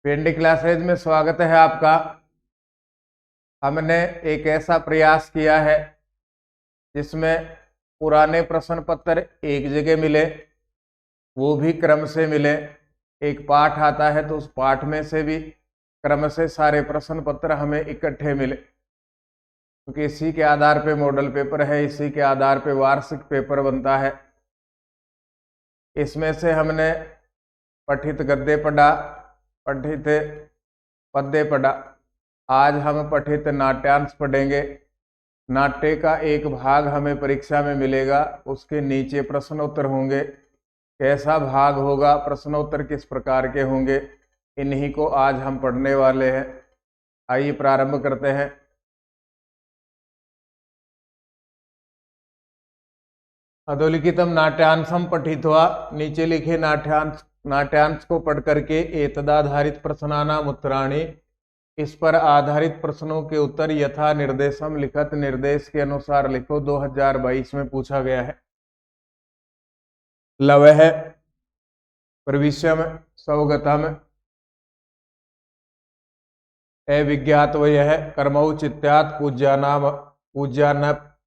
PND classes में स्वागत है आपका। हमने एक ऐसा प्रयास किया है जिसमें पुराने प्रश्न पत्र एक जगह मिले, वो भी क्रम से मिले। एक पाठ आता है तो उस पाठ में से भी क्रम से सारे प्रश्न पत्र हमें इकट्ठे मिले, क्योंकि इसी के आधार पे मॉडल पेपर है, इसी के आधार पे वार्षिक पेपर बनता है। इसमें से हमने पठित गद्य पढ़ा, पठित पद्य पढ़ा। आज हम पठित नाट्यांश पढ़ेंगे। नाट्य का एक भाग हमें परीक्षा में मिलेगा, उसके नीचे प्रश्नोत्तर होंगे। कैसा भाग होगा, प्रश्नोत्तर किस प्रकार के होंगे, इन्हीं को आज हम पढ़ने वाले हैं। आइए प्रारंभ करते हैं। अधोलिखितम नाट्यांशम पठित्वा, नीचे लिखे नाट्यांश को पढ़ करके एतदाधारित प्रश्नानाम उत्तराणि, इस पर आधारित प्रश्नों के उत्तर यथा निर्देशम लिखत निर्देश के अनुसार लिखो। 2022 में पूछा गया है। लवः प्रविश्यम स्वगतम अविज्ञातवयः कर्मौचित्यात्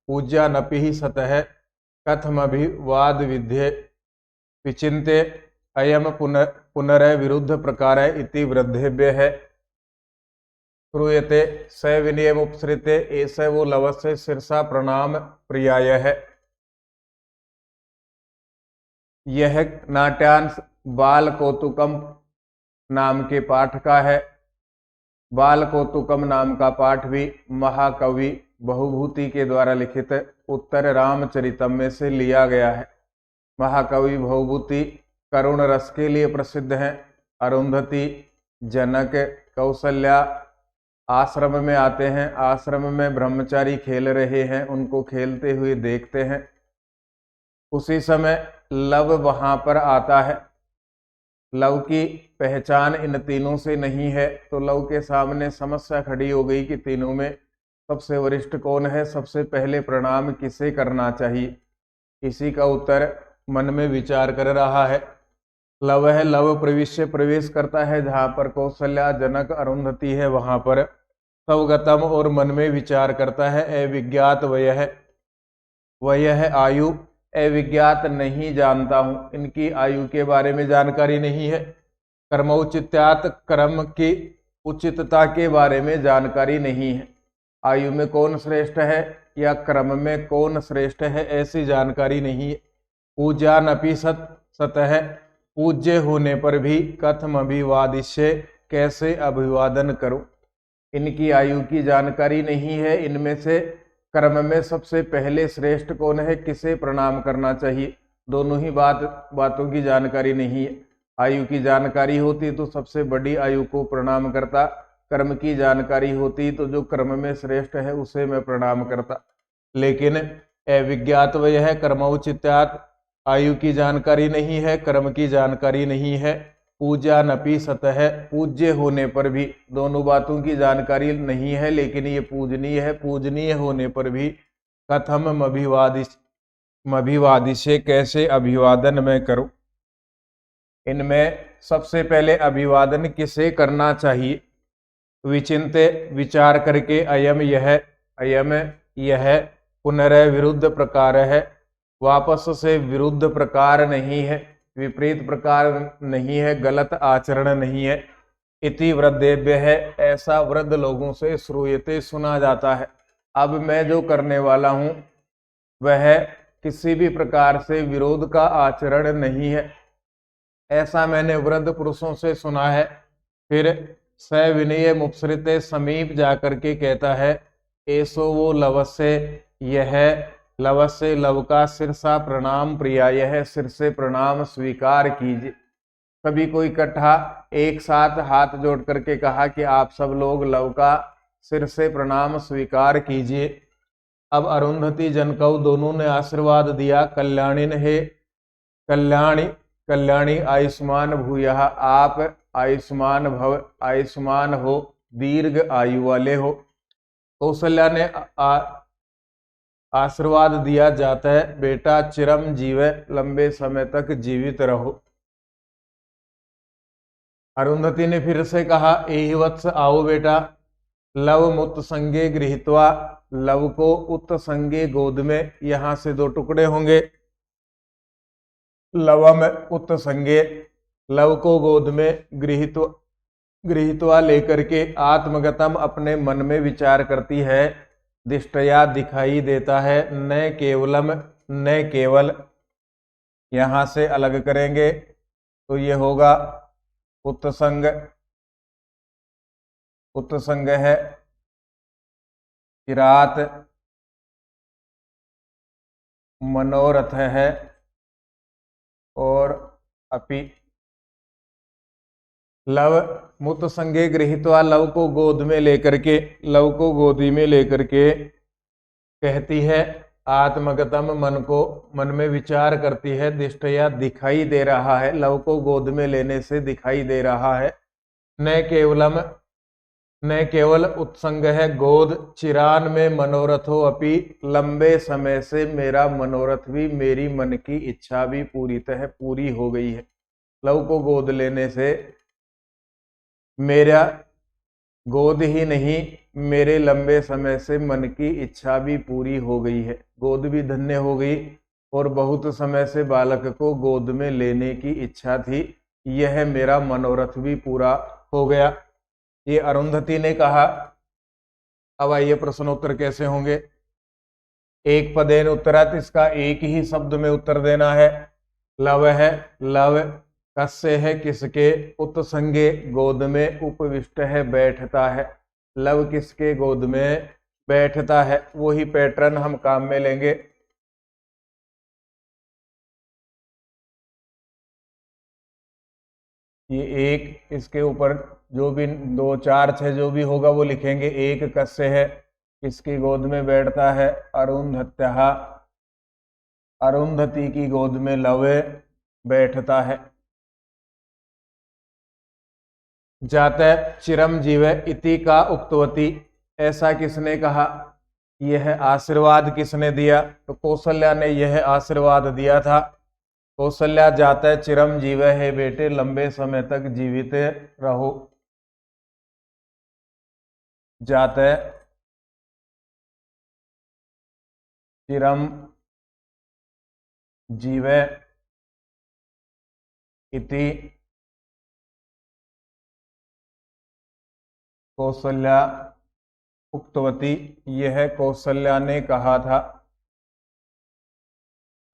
पूज्यानपि सतः कथमभिवाद विद्ये विचिन्त्य अयम पुनरविरुद्ध प्रकार इति वृद्धेभ्यः श्रूयते स विनयमुपसृते एष वो लवस्य शीर्षा प्रणाम प्रियाय है। यह नाट्यांश बाल कौतुकम नाम के पाठ का है। बाल कौतुकम नाम का पाठ भी महाकवि बहुभूति के द्वारा लिखित उत्तर रामचरितम में से लिया गया है। महाकवि बहुभूति करुण रस के लिए प्रसिद्ध हैं। अरुंधति, जनक, कौशल्या आश्रम में आते हैं। आश्रम में ब्रह्मचारी खेल रहे हैं, उनको खेलते हुए देखते हैं। उसी समय लव वहां पर आता है। लव की पहचान इन तीनों से नहीं है, तो लव के सामने समस्या खड़ी हो गई कि तीनों में सबसे वरिष्ठ कौन है, सबसे पहले प्रणाम किसे करना चाहिए। इसी का उत्तर मन में विचार कर रहा है। लव है, लव प्रवेश करता है जहाँ पर कौशल्या, जनक, अरुंधति है, वहां पर स्वगतम और मन में विचार करता है। अविज्ञात वयः आयु, अविज्ञात नहीं जानता हूँ, इनकी आयु के बारे में जानकारी नहीं है। कर्मौचित्यात्, कर्म की उचितता के बारे में जानकारी नहीं है। आयु में कौन श्रेष्ठ है या क्रम में कौन श्रेष्ठ है, ऐसी जानकारी नहीं है। पूज्यानपि सतः, पूज्य होने पर भी कथम अभिवादिष्ये, कैसे अभिवादन करूं, इनकी आयु की जानकारी नहीं है। इनमें से क्रम में सबसे पहले श्रेष्ठ कौन है, किसे प्रणाम करना चाहिए, दोनों ही बातों की जानकारी नहीं है। आयु की जानकारी होती तो सबसे बड़ी आयु को प्रणाम करता, कर्म की जानकारी होती तो जो कर्म में श्रेष्ठ है उसे मैं प्रणाम करता। लेकिन अविज्ञातवयः कर्मौचित्यात्, आयु की जानकारी नहीं है, कर्म की जानकारी नहीं है। पूज्यानपि सतः, पूज्य होने पर भी, दोनों बातों की जानकारी नहीं है, लेकिन ये पूजनीय है। पूजनीय होने पर भी कथम मभिवादिशे, कैसे अभिवादन मैं करूं। इनमें सबसे पहले अभिवादन किसे करना चाहिए, विचिन्त्य विचार करके, अयम यह पुनर्विरुद्ध प्रकार है, वापस से विरुद्ध प्रकार नहीं है, विपरीत प्रकार नहीं है, गलत आचरण नहीं है। इति वृद्धेभ्य है, ऐसा वृद्ध लोगों से श्रूयते, सुना जाता है। अब मैं जो करने वाला हूं वह किसी भी प्रकार से विरोध का आचरण नहीं है, ऐसा मैंने वृद्ध पुरुषों से सुना है। फिर सविनय मुपसृते, समीप जाकर के कहता है, ऐसो वो लवस्य, यह लवस्य लव का शीर्षा प्रणाम प्रिया, यह सिर से प्रणाम स्वीकार कीजिए। कभी कोई इकट्ठा एक साथ हाथ जोड़ करके कहा कि आप सब लोग लव का सिर से प्रणाम स्वीकार कीजिए। अब अरुंधति, जनकौ दोनों ने आशीर्वाद दिया। कल्याणिन हे, कल्याणी आयुष्मान भूयः, आप आयुष्मान भव, आयुष्मान हो, दीर्घ आयु वाले हो। कौशल्या ने आशीर्वाद दिया जाता है, बेटा चिरम जीवे, लंबे समय तक जीवित रहो। अरुंधति ने फिर से कहा, एहि वत्स आओ बेटा। लव मुत संगे गृहीत्वा, लव को उत संगे गोद में, यहां से दो टुकड़े होंगे। लवम उत संगे, लव को गोद में, गृहीत्वा लेकर के, आत्मगतम अपने मन में विचार करती है, दिष्टया दिखाई देता है, न केवलम न केवल, यहां से अलग करेंगे तो ये होगा उत्संग। उत्संग है किरात, मनोरथ है और अपि। लव मुत संगे गृहीत्वा, लव को गोद में लेकर के, लव को गोदी में लेकर के कहती है, आत्मगतम मन को, मन में विचार करती है, दिष्टया दिखाई दे रहा है, लव को गोद में लेने से दिखाई दे रहा है, न केवलम न केवल उत्संग है गोद, चिरान में मनोरथो अपि, लंबे समय से मेरा मनोरथ भी, मेरी मन की इच्छा भी पूरीतः पूरी हो गई है। लव को गोद लेने से मेरा गोद ही नहीं, मेरे लंबे समय से मन की इच्छा भी पूरी हो गई है, गोद भी धन्य हो गई और बहुत समय से बालक को गोद में लेने की इच्छा थी, यह मेरा मनोरथ भी पूरा हो गया। ये अरुंधति ने कहा। अब आइए प्रश्नोत्तर कैसे होंगे। एक पदेन उत्तरात, इसका एक ही शब्द में उत्तर देना है। लव है, लव कस्य है, किसके, उत्संगे गोद में, उपविष्ट है बैठता है, लव किसके गोद में बैठता है। वही पैटर्न हम काम में लेंगे। ये एक, इसके ऊपर जो भी 2 4 6 जो भी होगा वो लिखेंगे। एक कस्य है, किसकी गोद में बैठता है, अरुंधत्या, अरुंधति की गोद में लव बैठता है। जातः चिरम जीव इति का उक्तवती, ऐसा किसने कहा, यह आशीर्वाद किसने दिया, तो कौशल्या ने यह आशीर्वाद दिया था। कौशल्या जातः चिरम जीव है, बेटे लंबे समय तक जीवित रहो। जातः चिरम जीव इति कौशल्या उक्तवती, यह कौशल्या ने कहा था।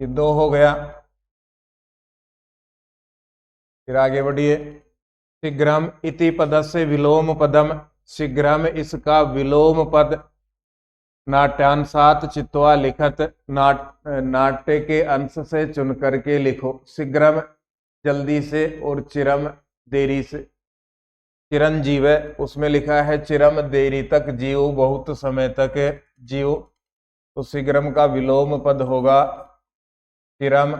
ये 2 हो गया। फिर आगे बढ़िए। शीघ्रम इति पदस्य विलोम पदम, शीघ्रम इसका विलोम पद, नाट्यांशात चित्वा लिखत, नाट्य के अंश से चुन करके लिखो। शीघ्रम जल्दी से और चिरम देरी से। चिरंजीव उसमें लिखा है चिरम देरी तक जियो, बहुत समय तक जियो, तो शीघ्रम का विलोम पद होगा चिरम।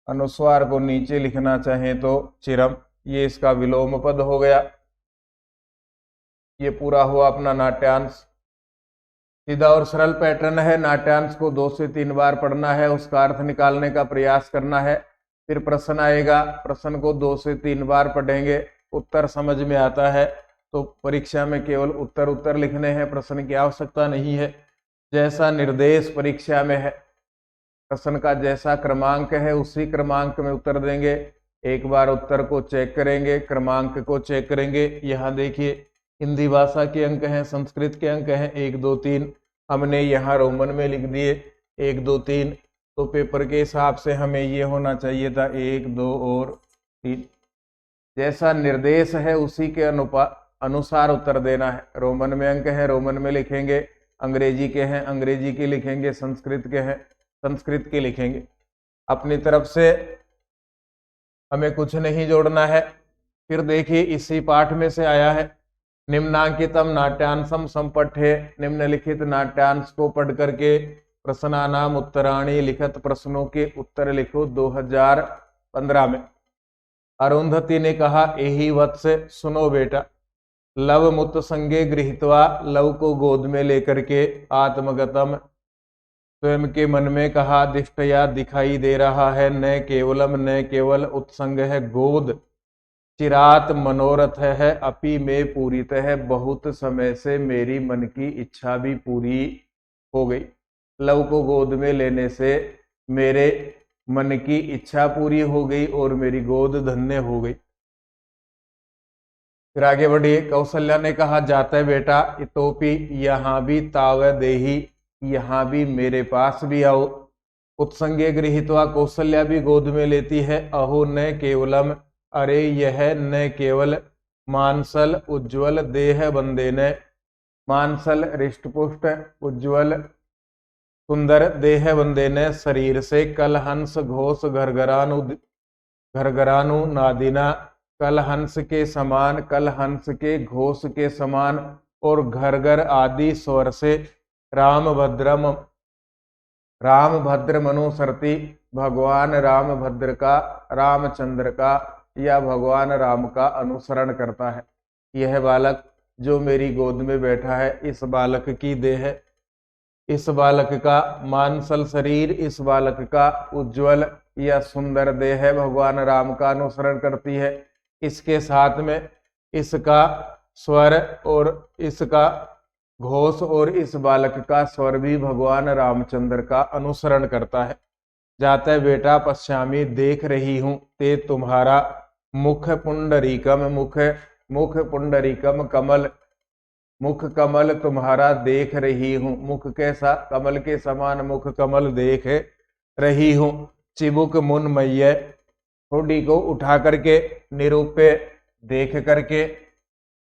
अनुस्वार को नीचे लिखना चाहें तो चिरम, ये इसका विलोम पद हो गया। ये पूरा हुआ अपना नाट्यांश। सीधा और सरल पैटर्न है। नाट्यांश को 2 से 3 बार पढ़ना है, उसका अर्थ निकालने का प्रयास करना है, फिर प्रश्न आएगा, प्रश्न को 2 से 3 बार पढ़ेंगे, उत्तर समझ में आता है तो परीक्षा में केवल उत्तर उत्तर लिखने हैं, प्रश्न की आवश्यकता नहीं है। जैसा निर्देश परीक्षा में है, प्रश्न का जैसा क्रमांक है उसी क्रमांक में उत्तर देंगे। एक बार उत्तर को चेक करेंगे, क्रमांक को चेक करेंगे। यहाँ देखिए हिंदी भाषा के अंक हैं, संस्कृत के अंक हैं 1 2 3, हमने यहाँ रोमन में लिख दिए 1 2 3, तो पेपर के हिसाब से हमें ये होना चाहिए था 1 2 और 3। जैसा निर्देश है उसी के अनुसार उत्तर देना है। रोमन में अंक है, रोमन में लिखेंगे, अंग्रेजी के हैं अंग्रेजी के लिखेंगे, संस्कृत के हैं संस्कृत के लिखेंगे। अपनी तरफ से हमें कुछ नहीं जोड़ना है। फिर देखिए इसी पाठ में से आया है, निम्नांकितम नाट्यांशम संपठ्य, निम्नलिखित नाट्यांश को पढ़ करके प्रश्नानाम उत्तराणी लिखत, प्रश्नों के उत्तर लिखो। 2015 में अरुंधति ने कहा, एहि वत्स, सुनो बेटा, लव मुत संगे गृहीत्वा, लव को गोद में लेकर के, आत्मगतम स्वयं के मन में कहा, दिष्टया दिखाई दे रहा है, न केवलम न केवल, उत्संग है गोद, चिरात मनोरथ है अपि में पूरित है, बहुत समय से मेरी मन की इच्छा भी पूरी हो गई। लव को गोद में लेने से मेरे मन की इच्छा पूरी हो गई और मेरी गोद धन्य हो गई। फिर आगे बढ़िए। कौशल्या ने कहा, जाते बेटा इतोपि यहाँ भी ताव देही, यहाँ भी मेरे पास भी आओ। उत्संगे गृहीत्वा, कौशल्या भी गोद में लेती है। अहो न केवलम, अरे यह न केवल मानसल उज्ज्वल देह बंदे ने, मानसल हृष्टपुष्ट उज्ज्वल सुंदर देह बंदे ने शरीर से कलहंस घोष घरघरानु नादिना, कलहंस के समान, कलहंस के घोष के समान और घर आदि स्वर से राम भद्र मनुसरती, भगवान राम भद्र का, रामचंद्र का या भगवान राम का अनुसरण करता है। यह बालक जो मेरी गोद में बैठा है, इस बालक की देह, इस बालक का मानसल शरीर, इस बालक का उज्जवल या सुंदर देह भगवान राम का अनुसरण करती है। इसके साथ में इसका स्वर और इसका घोष और इस बालक का स्वर भी भगवान रामचंद्र का अनुसरण करता है। जाते बेटा पश्चामी, देख रही हूं ते तुम्हारा मुख पुंडरीकम, मुख पुंडरीकम कमल, मुख कमल तुम्हारा देख रही हूं। मुख कैसा? कमल के समान मुख कमल देख रही हूं। चिबुक मुनमय, ठोडी को उठा करके, निरूप्य देख करके,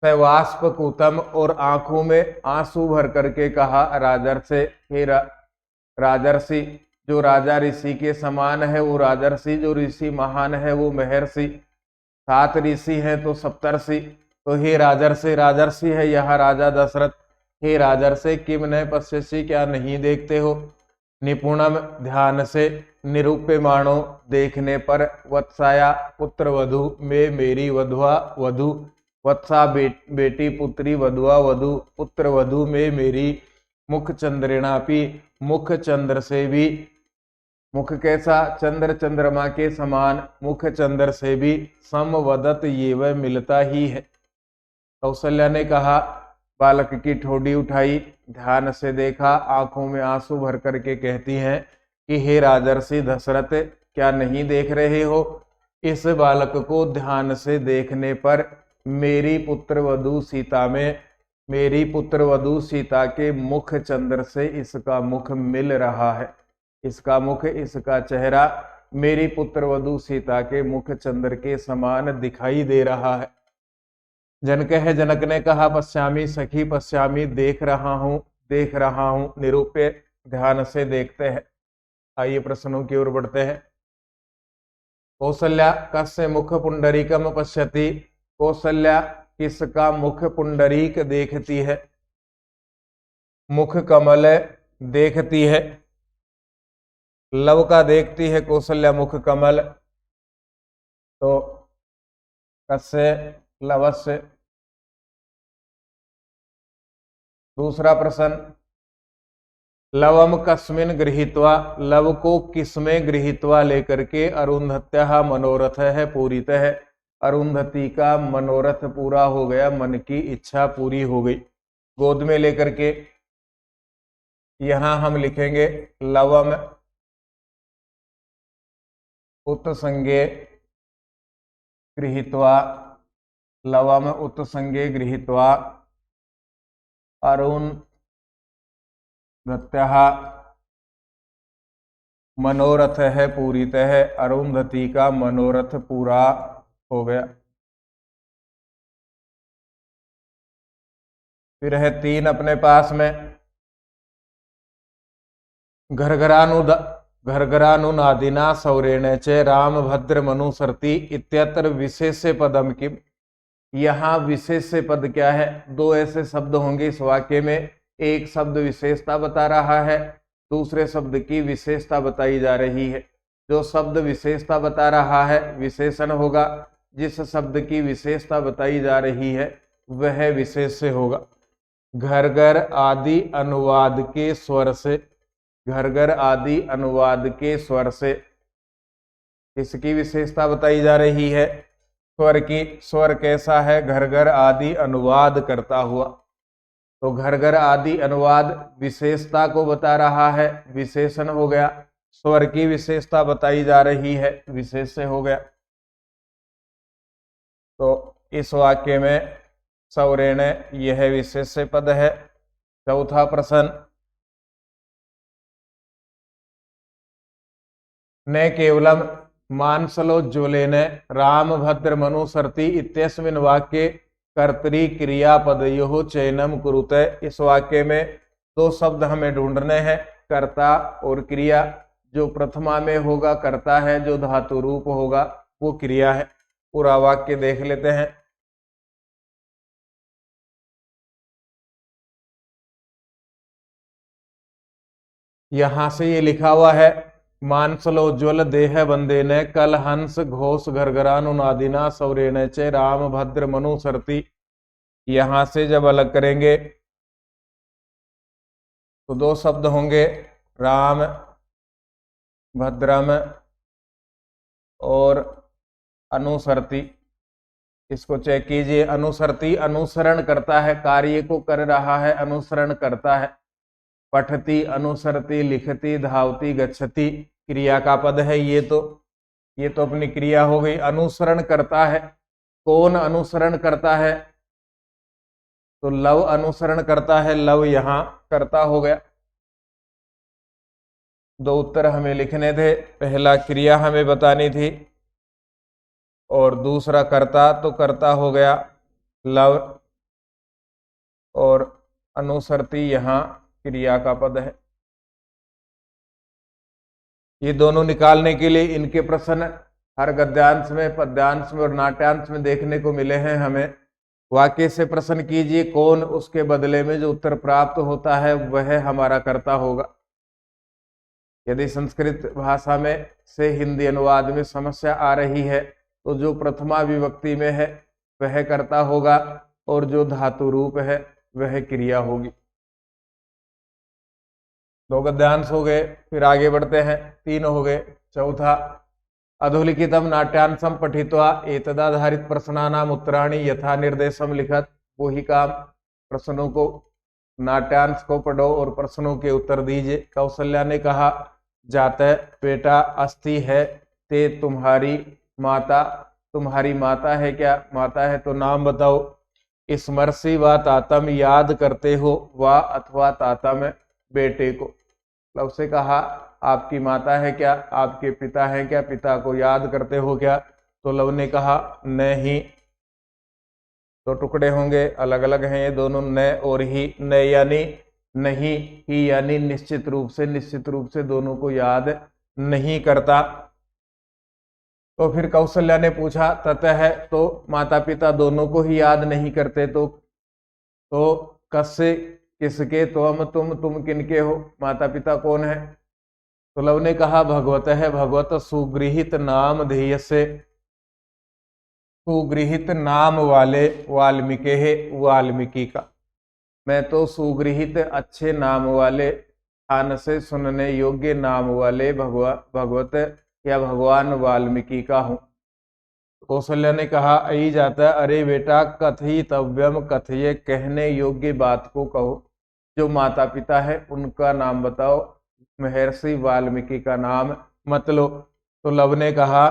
सवास्प कुतम और आंखों में आंसू भर करके कहा, राजर्षि, हे राजर्षि, जो राजा ऋषि के समान है वो राजर्षि, जो ऋषि महान है वो महर्षि, 7 ऋषि हैं तो सप्तर्षि, तो हे राजर्षि, राजर्षि है यह राजा दशरथ। हे राजर्षि, किम न पश्यसि, क्या नहीं देखते हो? निपुणम, ध्यान से, निरूप्यमाणो, देखने पर, वत्साया, पुत्र वधु में, मेरी वधुआ वधु, वत्सा बेटी, पुत्री, वधुआ वधु, पुत्र वधु में मेरी, मुख चंद्रिणापि, मुख चंद्र से भी, मुख कैसा? चंद्र चंद्रमा के समान, मुख चंद्र से भी समवदत, ये वह मिलता ही है। कौशल्या ने कहा, बालक की ठोडी उठाई, ध्यान से देखा, आंखों में आंसू भर करके कहती हैं कि हे राजर्षि दशरथ, क्या नहीं देख रहे हो? इस बालक को ध्यान से देखने पर मेरी पुत्र वधु सीता में, मेरी पुत्र वधु सीता के मुख चंद्र से इसका मुख मिल रहा है। इसका मुख, इसका चेहरा मेरी पुत्र वधु सीता के मुख चंद्र के समान दिखाई दे रहा है। जनक है, जनक ने कहा, पश्चामी सखी, पश्चामी, देख रहा हूं, देख रहा हूं। निरूप्य, ध्यान से देखते हैं। आइए प्रश्नों की ओर बढ़ते हैं। कौशल्या कस्य मुख पुंडरीकम पश्यति, कौशल्या किसका मुख पुंडरीक देखती है? मुख कमल देखती है। लव का देखती है कौशल्या मुख कमल, तो कस्य लवस्य। दूसरा प्रश्न, लवम कस्मिन गृहीत्वा, लव को किसमें गृहीत्वा लेकर के अरुंधत्या मनोरथ है पूरित है, अरुंधति का मनोरथ पूरा हो गया, मन की इच्छा पूरी हो गई। गोद में लेकर के, यहां हम लिखेंगे लवम उत्संगे गृहीत्वा, लवम उत्संगे गृहीत्वा अरुंधत्याः मनोरथ है पूरित है, अरुंधति का मनोरथ पूरा हो गया। फिर है 3 अपने पास में, घरघरानुनादिना सौरेण च राम भद्र मनुसरती इत्यत्र विशेष्य पदम किम। यहाँ विशेष्य पद क्या है? 2 ऐसे शब्द होंगे इस वाक्य में। एक शब्द विशेषता बता रहा है, दूसरे शब्द की विशेषता बताई जा रही है। जो शब्द विशेषता बता रहा है विशेषण होगा, जिस शब्द की विशेषता बताई जा रही है वह विशेष्य होगा। घर आदि अनुवाद के स्वर से, घर आदि अनुवाद के स्वर से इसकी विशेषता बताई जा रही है। स्वर कैसा है, घर घर आदि अनुवाद करता हुआ। तो घर घर आदि अनुवाद विशेषता को बता रहा है, विशेषण हो गया। स्वर की विशेषता बताई जा रही है, विशेष्य हो गया। तो इस वाक्य में सौरेण यह विशेष्य पद है। चौथा प्रश्न, न केवलम मानसलोज्ज्वलेन रामभद्र मनुसरति इत्यस्मिन् वाक्ये कर्तरी क्रियापदयोः चयनम कुरुते। इस वाक्य में दो शब्द हमें ढूंढने हैं, कर्ता और क्रिया। जो प्रथमा में होगा कर्ता है, जो धातु रूप होगा वो क्रिया है। पूरा वाक्य देख लेते हैं। यहां से ये लिखा हुआ है, मानसलोज्वल देह बंदे ने कल हंस घोष घरघरानुनादिना सौरेण चे राम भद्र मनुसरति। यहां से जब अलग करेंगे तो दो शब्द होंगे, राम भद्रम और अनुसरति। इसको चेक कीजिए। अनुसरति अनुसरण करता है, कार्य को कर रहा है, अनुसरण करता है। पठती, अनुसरती, लिखती, धावती, गच्छति क्रिया का पद है। ये तो अपनी क्रिया हो गई। अनुसरण करता है, कौन अनुसरण करता है? तो लव अनुसरण करता है, लव यहां करता हो गया। दो उत्तर हमें लिखने थे, पहला क्रिया हमें बतानी थी और दूसरा कर्ता। तो कर्ता हो गया लव और अनुसरती यहां क्रिया का पद है। ये दोनों निकालने के लिए इनके प्रश्न हर गद्यांश में, पद्यांश में और नाट्यांश में देखने को मिले हैं हमें। वाक्य से प्रश्न कीजिए कौन, उसके बदले में जो उत्तर प्राप्त होता है वह हमारा कर्ता होगा। यदि संस्कृत भाषा में से हिंदी अनुवाद में समस्या आ रही है तो जो प्रथमा विभक्ति में है वह कर्ता होगा और जो धातु रूप है वह क्रिया होगी। दो गद्यांश हो गए, फिर आगे बढ़ते हैं। तीन हो गए। चौथा, अधोलिखितम नाट्यांशम पठित्वा एतदाधारित प्रश्नानाम उत्तराणि यथा निर्देशम लिखत। वो ही काम, प्रश्नों को, नाट्यांश को पढ़ो और प्रश्नों के उत्तर दीजिए। कौशल्या ने कहा, जाते बेटा अस्थि है, ते तुम्हारी माता। तुम्हारी माता है क्या? माता है तो नाम बताओ। स्मरसी व तातम, याद करते हो, व अथवा तातम बेटे को। लव से कहा आपकी माता है क्या? आपके पिता है क्या? पिता को याद करते हो क्या? तो लव ने कहा नहीं। तो टुकड़े होंगे, अलग अलग हैं ये दोनों, न और ही। न यानी नहीं, ही यानी निश्चित रूप से, निश्चित रूप से दोनों को याद नहीं करता। तो फिर कौशल्या ने पूछा ततः है, तो माता पिता दोनों को ही याद नहीं करते तो कस्य, किसके? तुम किनके हो? माता पिता कौन है? तो लव ने कहा भगवत है, भगवत सुगृहित नाम ध्येय से, सुगृहित नाम वाले वाल्मीकि है, वाल्मीकि का। मैं तो सुगृहित अच्छे नाम वाले, कान से सुनने योग्य नाम वाले भगवत या भगवान वाल्मीकि का हूं। कौशल्या ने कहा आई जाता, अरे बेटा कथितव्यम कथये, कहने योग्य बात को कहो। जो माता पिता है उनका नाम बताओ। महर्षि वाल्मीकि का नाम मत लो। तो लव ने कहा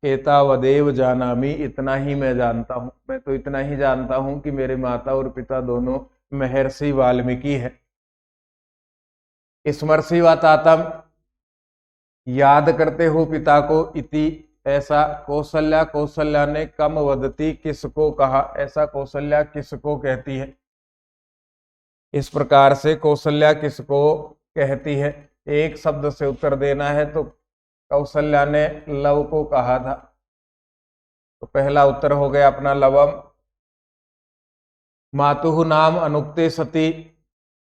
एतावदेव जानामि, इतना ही मैं जानता हूं। मैं तो इतना ही जानता हूं कि मेरे माता और पिता दोनों महर्षि वाल्मीकि है। स्मरसी व तातम, याद करते हो पिता को, इति ऐसा। कौशल्या, कौशल्या ने कम वदती, किसको कहा? ऐसा कौशल्या किसको कहती है? इस प्रकार से कौशल्या किसको कहती है, एक शब्द से उत्तर देना है। तो कौशल्या ने लव को कहा था, तो पहला उत्तर हो गया अपना लवम। मातुहु नाम अनुक्ते सती,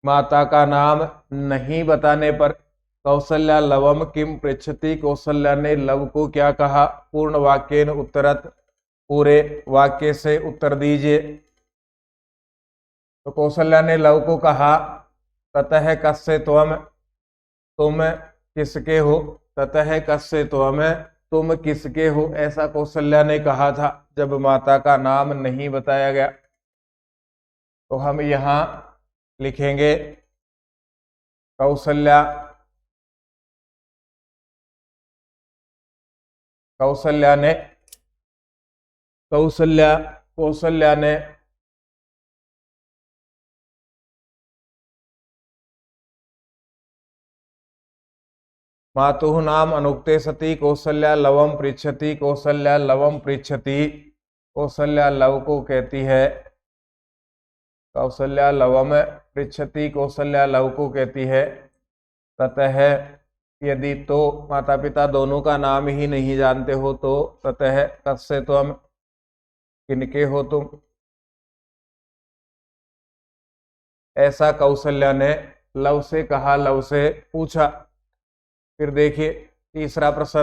माता का नाम नहीं बताने पर कौशल्या लवम किम पृच्छति। कौशल्या ने लव को क्या कहा? पूर्ण वाक्येन उत्तरत, पूरे वाक्य से उत्तर दीजिए। तो कौशल्या ने लव को कहा ततः कस्य त्वम, तुम किसके हो? ततः कस्य त्वम, तुम किसके हो, ऐसा कौशल्या ने कहा था जब माता का नाम नहीं बताया गया। तो हम यहाँ लिखेंगे कौशल्या, कौशल्या ने, कौशल्या ने मातुः नाम अनुक्ते सती कौशल्या लवम पृच्छति, कौशल्या लवम पृच्छति, कौशल्या लव को कहती है, कौशल्या लवम पृच्छति, कौशल्या लव को कहती है। ततः यदि तो माता पिता दोनों का नाम ही नहीं जानते हो तो ततः तस्से त्वम, किनके हो तुम, ऐसा कौशल्या ने लव से कहा, लव से पूछा। फिर देखिए तीसरा प्रश्न,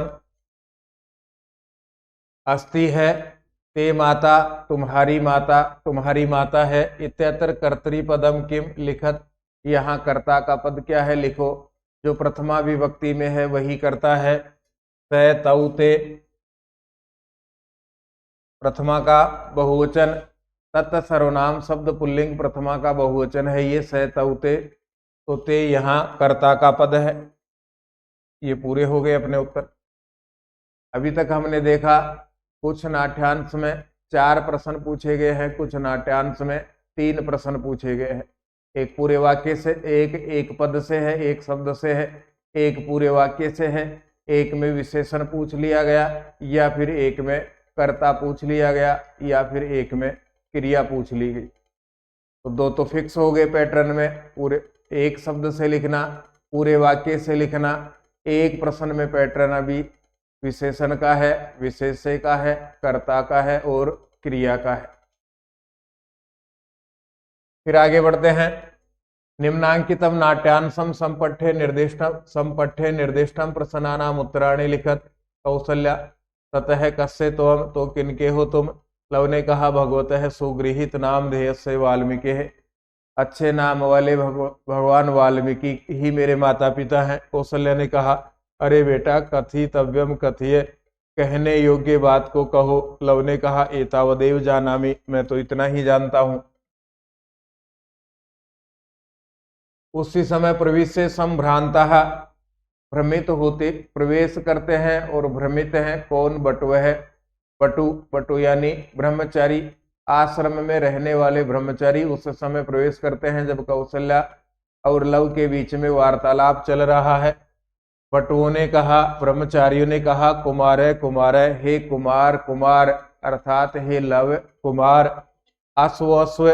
अस्ति है ते माता, तुम्हारी माता, तुम्हारी माता है, इत्यत्र कर्तृपदम किम लिखत, यहाँ कर्ता का पद क्या है लिखो, जो प्रथमा विभक्ति में है वही कर्ता है। स तौ ते, प्रथमा का बहुवचन, तत् सर्वनाम शब्द पुल्लिंग प्रथमा का बहुवचन है ये स तौ ते, तो ते यहाँ कर्ता का पद है। ये पूरे हो गए अपने उत्तर। अभी तक हमने देखा कुछ नाट्यांश में 4 प्रश्न पूछे गए हैं, कुछ नाट्यांश में 3 प्रश्न पूछे गए हैं। एक पूरे वाक्य से, एक पद से है, एक शब्द से है, एक पूरे वाक्य से है, एक में विशेषण पूछ लिया गया, या फिर एक में कर्ता पूछ लिया गया, या फिर एक में क्रिया पूछ ली गई। तो 2 तो फिक्स हो गए पैटर्न में, पूरे एक शब्द से लिखना, पूरे वाक्य से लिखना। एक प्रश्न में पैटर्न अभी विशेषण का है, विशेष्य का है, कर्ता का है और क्रिया का है। फिर आगे बढ़ते हैं। निम्नांकितम नाट्यांशम संपठ्य निर्दिष्टम प्रश्नानाम उत्तराणि लिखत, कौशल्या ततः कस्य त्वम, तो किनके हो तुम। लव ने कहा भगवतः सुगृहित नाम ध्येयस्य वाल्मीकि है, अच्छे नाम वाले भगवान वाल्मीकि ही मेरे माता पिता हैं। कौशल्या ने कहा अरे बेटा कथितव्यम कथिय, कहने योग्य बात को कहो। लव ने कहा एतावदेव जानामि, मैं तो इतना ही जानता हूं। उसी समय प्रवेश से संभ्रांता, भ्रमित होते, प्रवेश करते हैं और भ्रमित हैं। कौन, बटु है, बटु यानी ब्रह्मचारी, आश्रम में रहने वाले ब्रह्मचारी उस समय प्रवेश करते हैं जब कौशल्या और लव के बीच में वार्तालाप चल रहा है। बटुओं ने कहा, ब्रह्मचारियों ने कहा कुमार है, कुमार है, हे कुमार, कुमार अर्थात हे लव कुमार। अश्व, अश्व,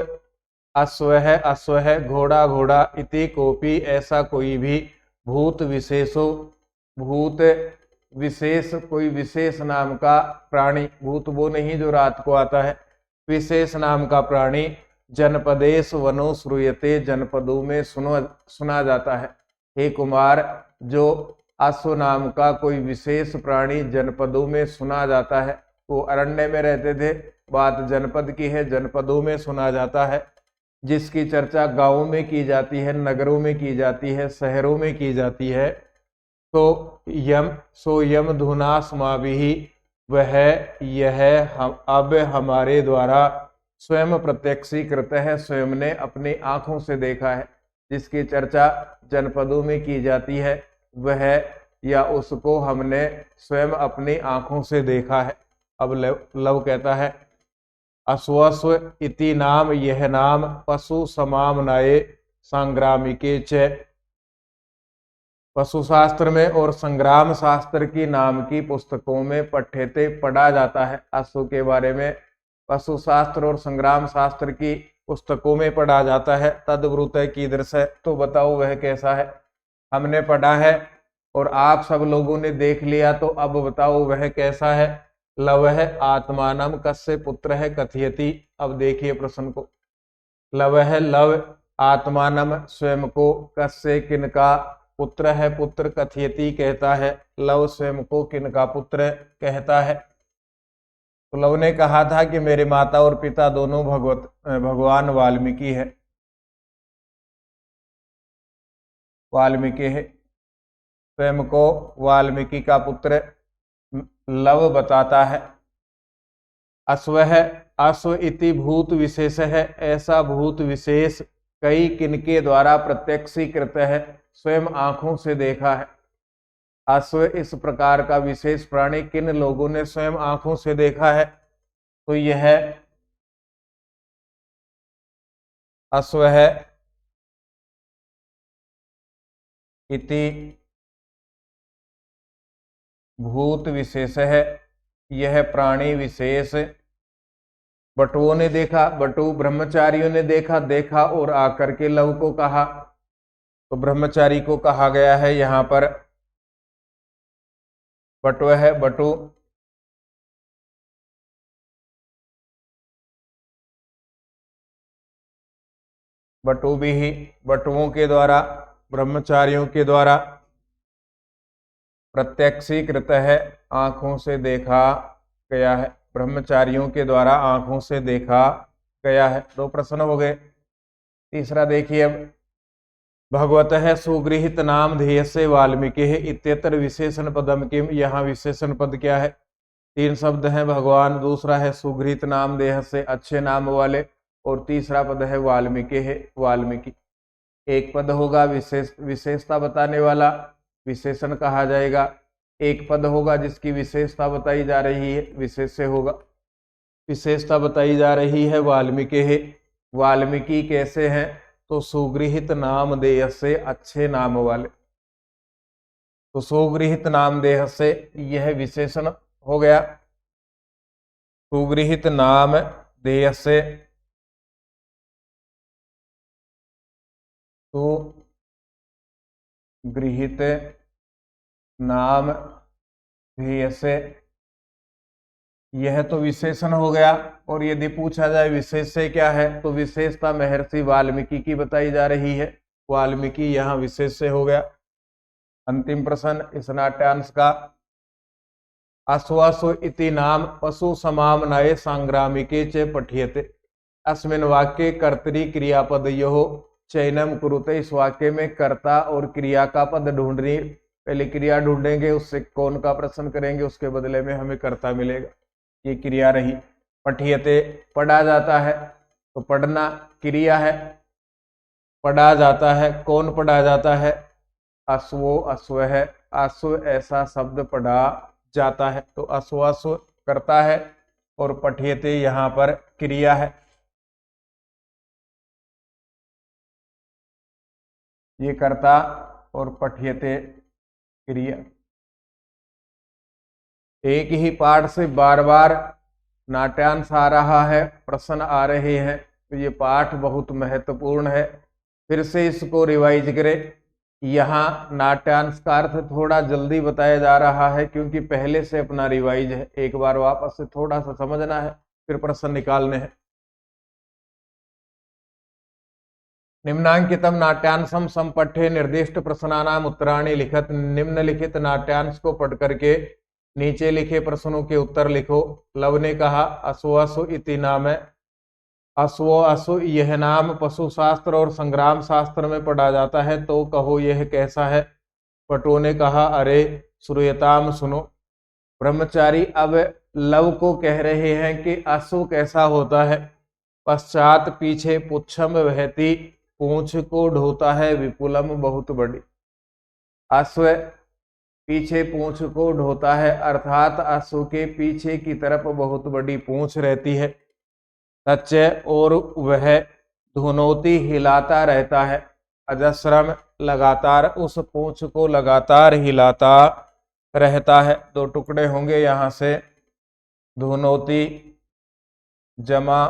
अश्व है, अश्व है, घोड़ा, घोड़ा, इति कोपी, ऐसा कोई भी, भूत विशेषो, भूत विशेष, कोई विशेष नाम का प्राणी, भूत वो नहीं जो रात को आता है, विशेष नाम का प्राणी, जनपदेश वनो श्रूयते, जनपदों में सुना जाता है। हे कुमार, जो अश्व नाम का कोई विशेष प्राणी जनपदों में सुना जाता है, वो अरण्य में रहते थे, बात जनपद की है, जनपदों में सुना जाता है, जिसकी चर्चा गांवों में की जाती है, नगरों में की जाती है, शहरों में की जाती है। तो यम धुना समाभिहि, वह यह हम अब हमारे द्वारा स्वयं प्रत्यक्षीकृत है, स्वयं ने अपनी आंखों से देखा है। जिसकी चर्चा जनपदों में की जाती है वह या उसको हमने स्वयं अपनी आंखों से देखा है। अब लव कहता है अश्वस्व इति नाम, यह नाम पशु समाम नये संग्रामिके च, पशु शास्त्र में और संग्राम शास्त्र की नाम की पुस्तकों में पठ्यते पढ़ा जाता है। अश्व के बारे में पशु शास्त्र और संग्राम शास्त्र की पुस्तकों में पढ़ा जाता है। तद्वृत कीदृश है, तो बताओ वह कैसा है। हमने पढ़ा है और आप सब लोगों ने देख लिया, तो अब बताओ वह कैसा है। लव है आत्मानम कस्य पुत्र है कथयति, अब देखिए प्रश्न को। लव है, लव आत्मानम स्वयं को, कस्य किनका, पुत्र है, पुत्र कथयति कहता है, लव स्वयं को किनका पुत्र कहता है। तो लव ने कहा था कि मेरे माता और पिता दोनों भगवान वाल्मीकि है, वाल्मीकि है, स्वयं को वाल्मीकि का पुत्र लव बताता है। अश्व है, अश्व इति भूत विशेष है, ऐसा भूत विशेष कई किनके द्वारा प्रत्यक्षीकृत है, स्वयं आंखों से देखा है। अश्व इस प्रकार का विशेष प्राणी किन लोगों ने स्वयं आंखों से देखा है, तो यह अश्व है इति भूत विशेष है, यह प्राणी विशेष बटुओं ने देखा, बटु ब्रह्मचारियों ने देखा, देखा और आकर के लव को कहा, तो ब्रह्मचारी को कहा गया है यहां पर। बटु है, बटु बटु भी ही बटुओं के द्वारा, ब्रह्मचारियों के द्वारा प्रत्यक्षीकृत है, आंखों से देखा गया है, ब्रह्मचारियों के द्वारा आंखों से देखा गया है। दो प्रश्न हो गए। तीसरा देखिए अब, भगवत है सुगृहित नाम ध्येय से वाल्मीकि है इत्यत्र विशेषण पदम किम, यहाँ विशेषण पद क्या है? तीन शब्द हैं भगवान, दूसरा है सुगृहित नाम देह से अच्छे नाम वाले, और तीसरा पद है वाल्मीकि है, वाल्मीकि। एक पद होगा विशेषता बताने वाला, विशेषण कहा जाएगा। एक पद होगा जिसकी विशेषता बताई जा रही है, विशेष से होगा। विशेषता बताई जा रही है वाल्मीकि है। वाल्मीकि कैसे हैं? तो सुगृहित नाम देह से अच्छे नाम वाले, तो सुगृहित नाम देह से यह विशेषण हो गया। सुगृहित नाम देह से, तो गृहित नाम ध्येय से, यह तो विशेषण हो गया। और यदि पूछा जाए विशेष से क्या है, तो विशेषता महर्षि वाल्मीकि की बताई जा रही है, वाल्मीकि यहाँ विशेष से हो गया। अंतिम प्रश्न इस नाट्यांश का, अश्वासु इति नाम पशु समाम नये संग्रामिके च पठ्यते, अस्मिन् वाक्ये कर्तरी क्रियापदयोः चयनम कुरुते। इस वाक्य में कर्ता और क्रिया का पद ढूंढनी, पहले क्रिया ढूंढेंगे, उससे कौन का प्रश्न करेंगे, उसके बदले में हमें कर्ता मिलेगा। ये क्रिया रही। पठ्यते पढ़ा जाता है, तो पढ़ना क्रिया है, पढ़ा जाता है, कौन पढ़ा जाता है? अश्वो, अश्व है, अश्व ऐसा शब्द पढ़ा जाता है, तो अश्वाश्व करता है और पठ्यते यहाँ पर क्रिया है। ये कर्ता और पठ्यते क्रिया। एक ही पाठ से बार बार नाट्यांश आ रहा है, प्रश्न आ रहे हैं, तो ये पाठ बहुत महत्वपूर्ण है। फिर से इसको रिवाइज करें। यहाँ नाट्यांश का अर्थ थोड़ा जल्दी बताया जा रहा है, क्योंकि पहले से अपना रिवाइज है, एक बार वापस से थोड़ा सा समझना है, फिर प्रश्न निकालने हैं। निम्नांकितम नाट्यांशम संपठ्य निर्दिष्ट प्रश्नानाम उत्तराणि लिखत, निम्नलिखित नाट्यांश को पढ़ करके नीचे लिखे प्रश्नों के उत्तर लिखो। लव ने कहा अश्वासु इति नाम है, अश्वो अश्व यह नाम पशु शास्त्र और संग्राम शास्त्र में पढ़ा जाता है, तो कहो यह कैसा है? पटु ने कहा अरे श्रूयताम सुनो। ब्रह्मचारी अब लव को कह रहे हैं कि अश्व कैसा होता है? पश्चात पीछे पुच्छम बहती, पूंछ को ढोता है, विपुलम बहुत बड़ी। अश्व पीछे पूंछ को ढोता है, अर्थात अश्व के पीछे की तरफ बहुत बड़ी पूंछ रहती है। सच्चे, और वह धुनोती हिलाता रहता है, अजस्रम लगातार उस पूंछ को लगातार हिलाता रहता है। दो टुकड़े होंगे यहाँ से, धुनोती जमा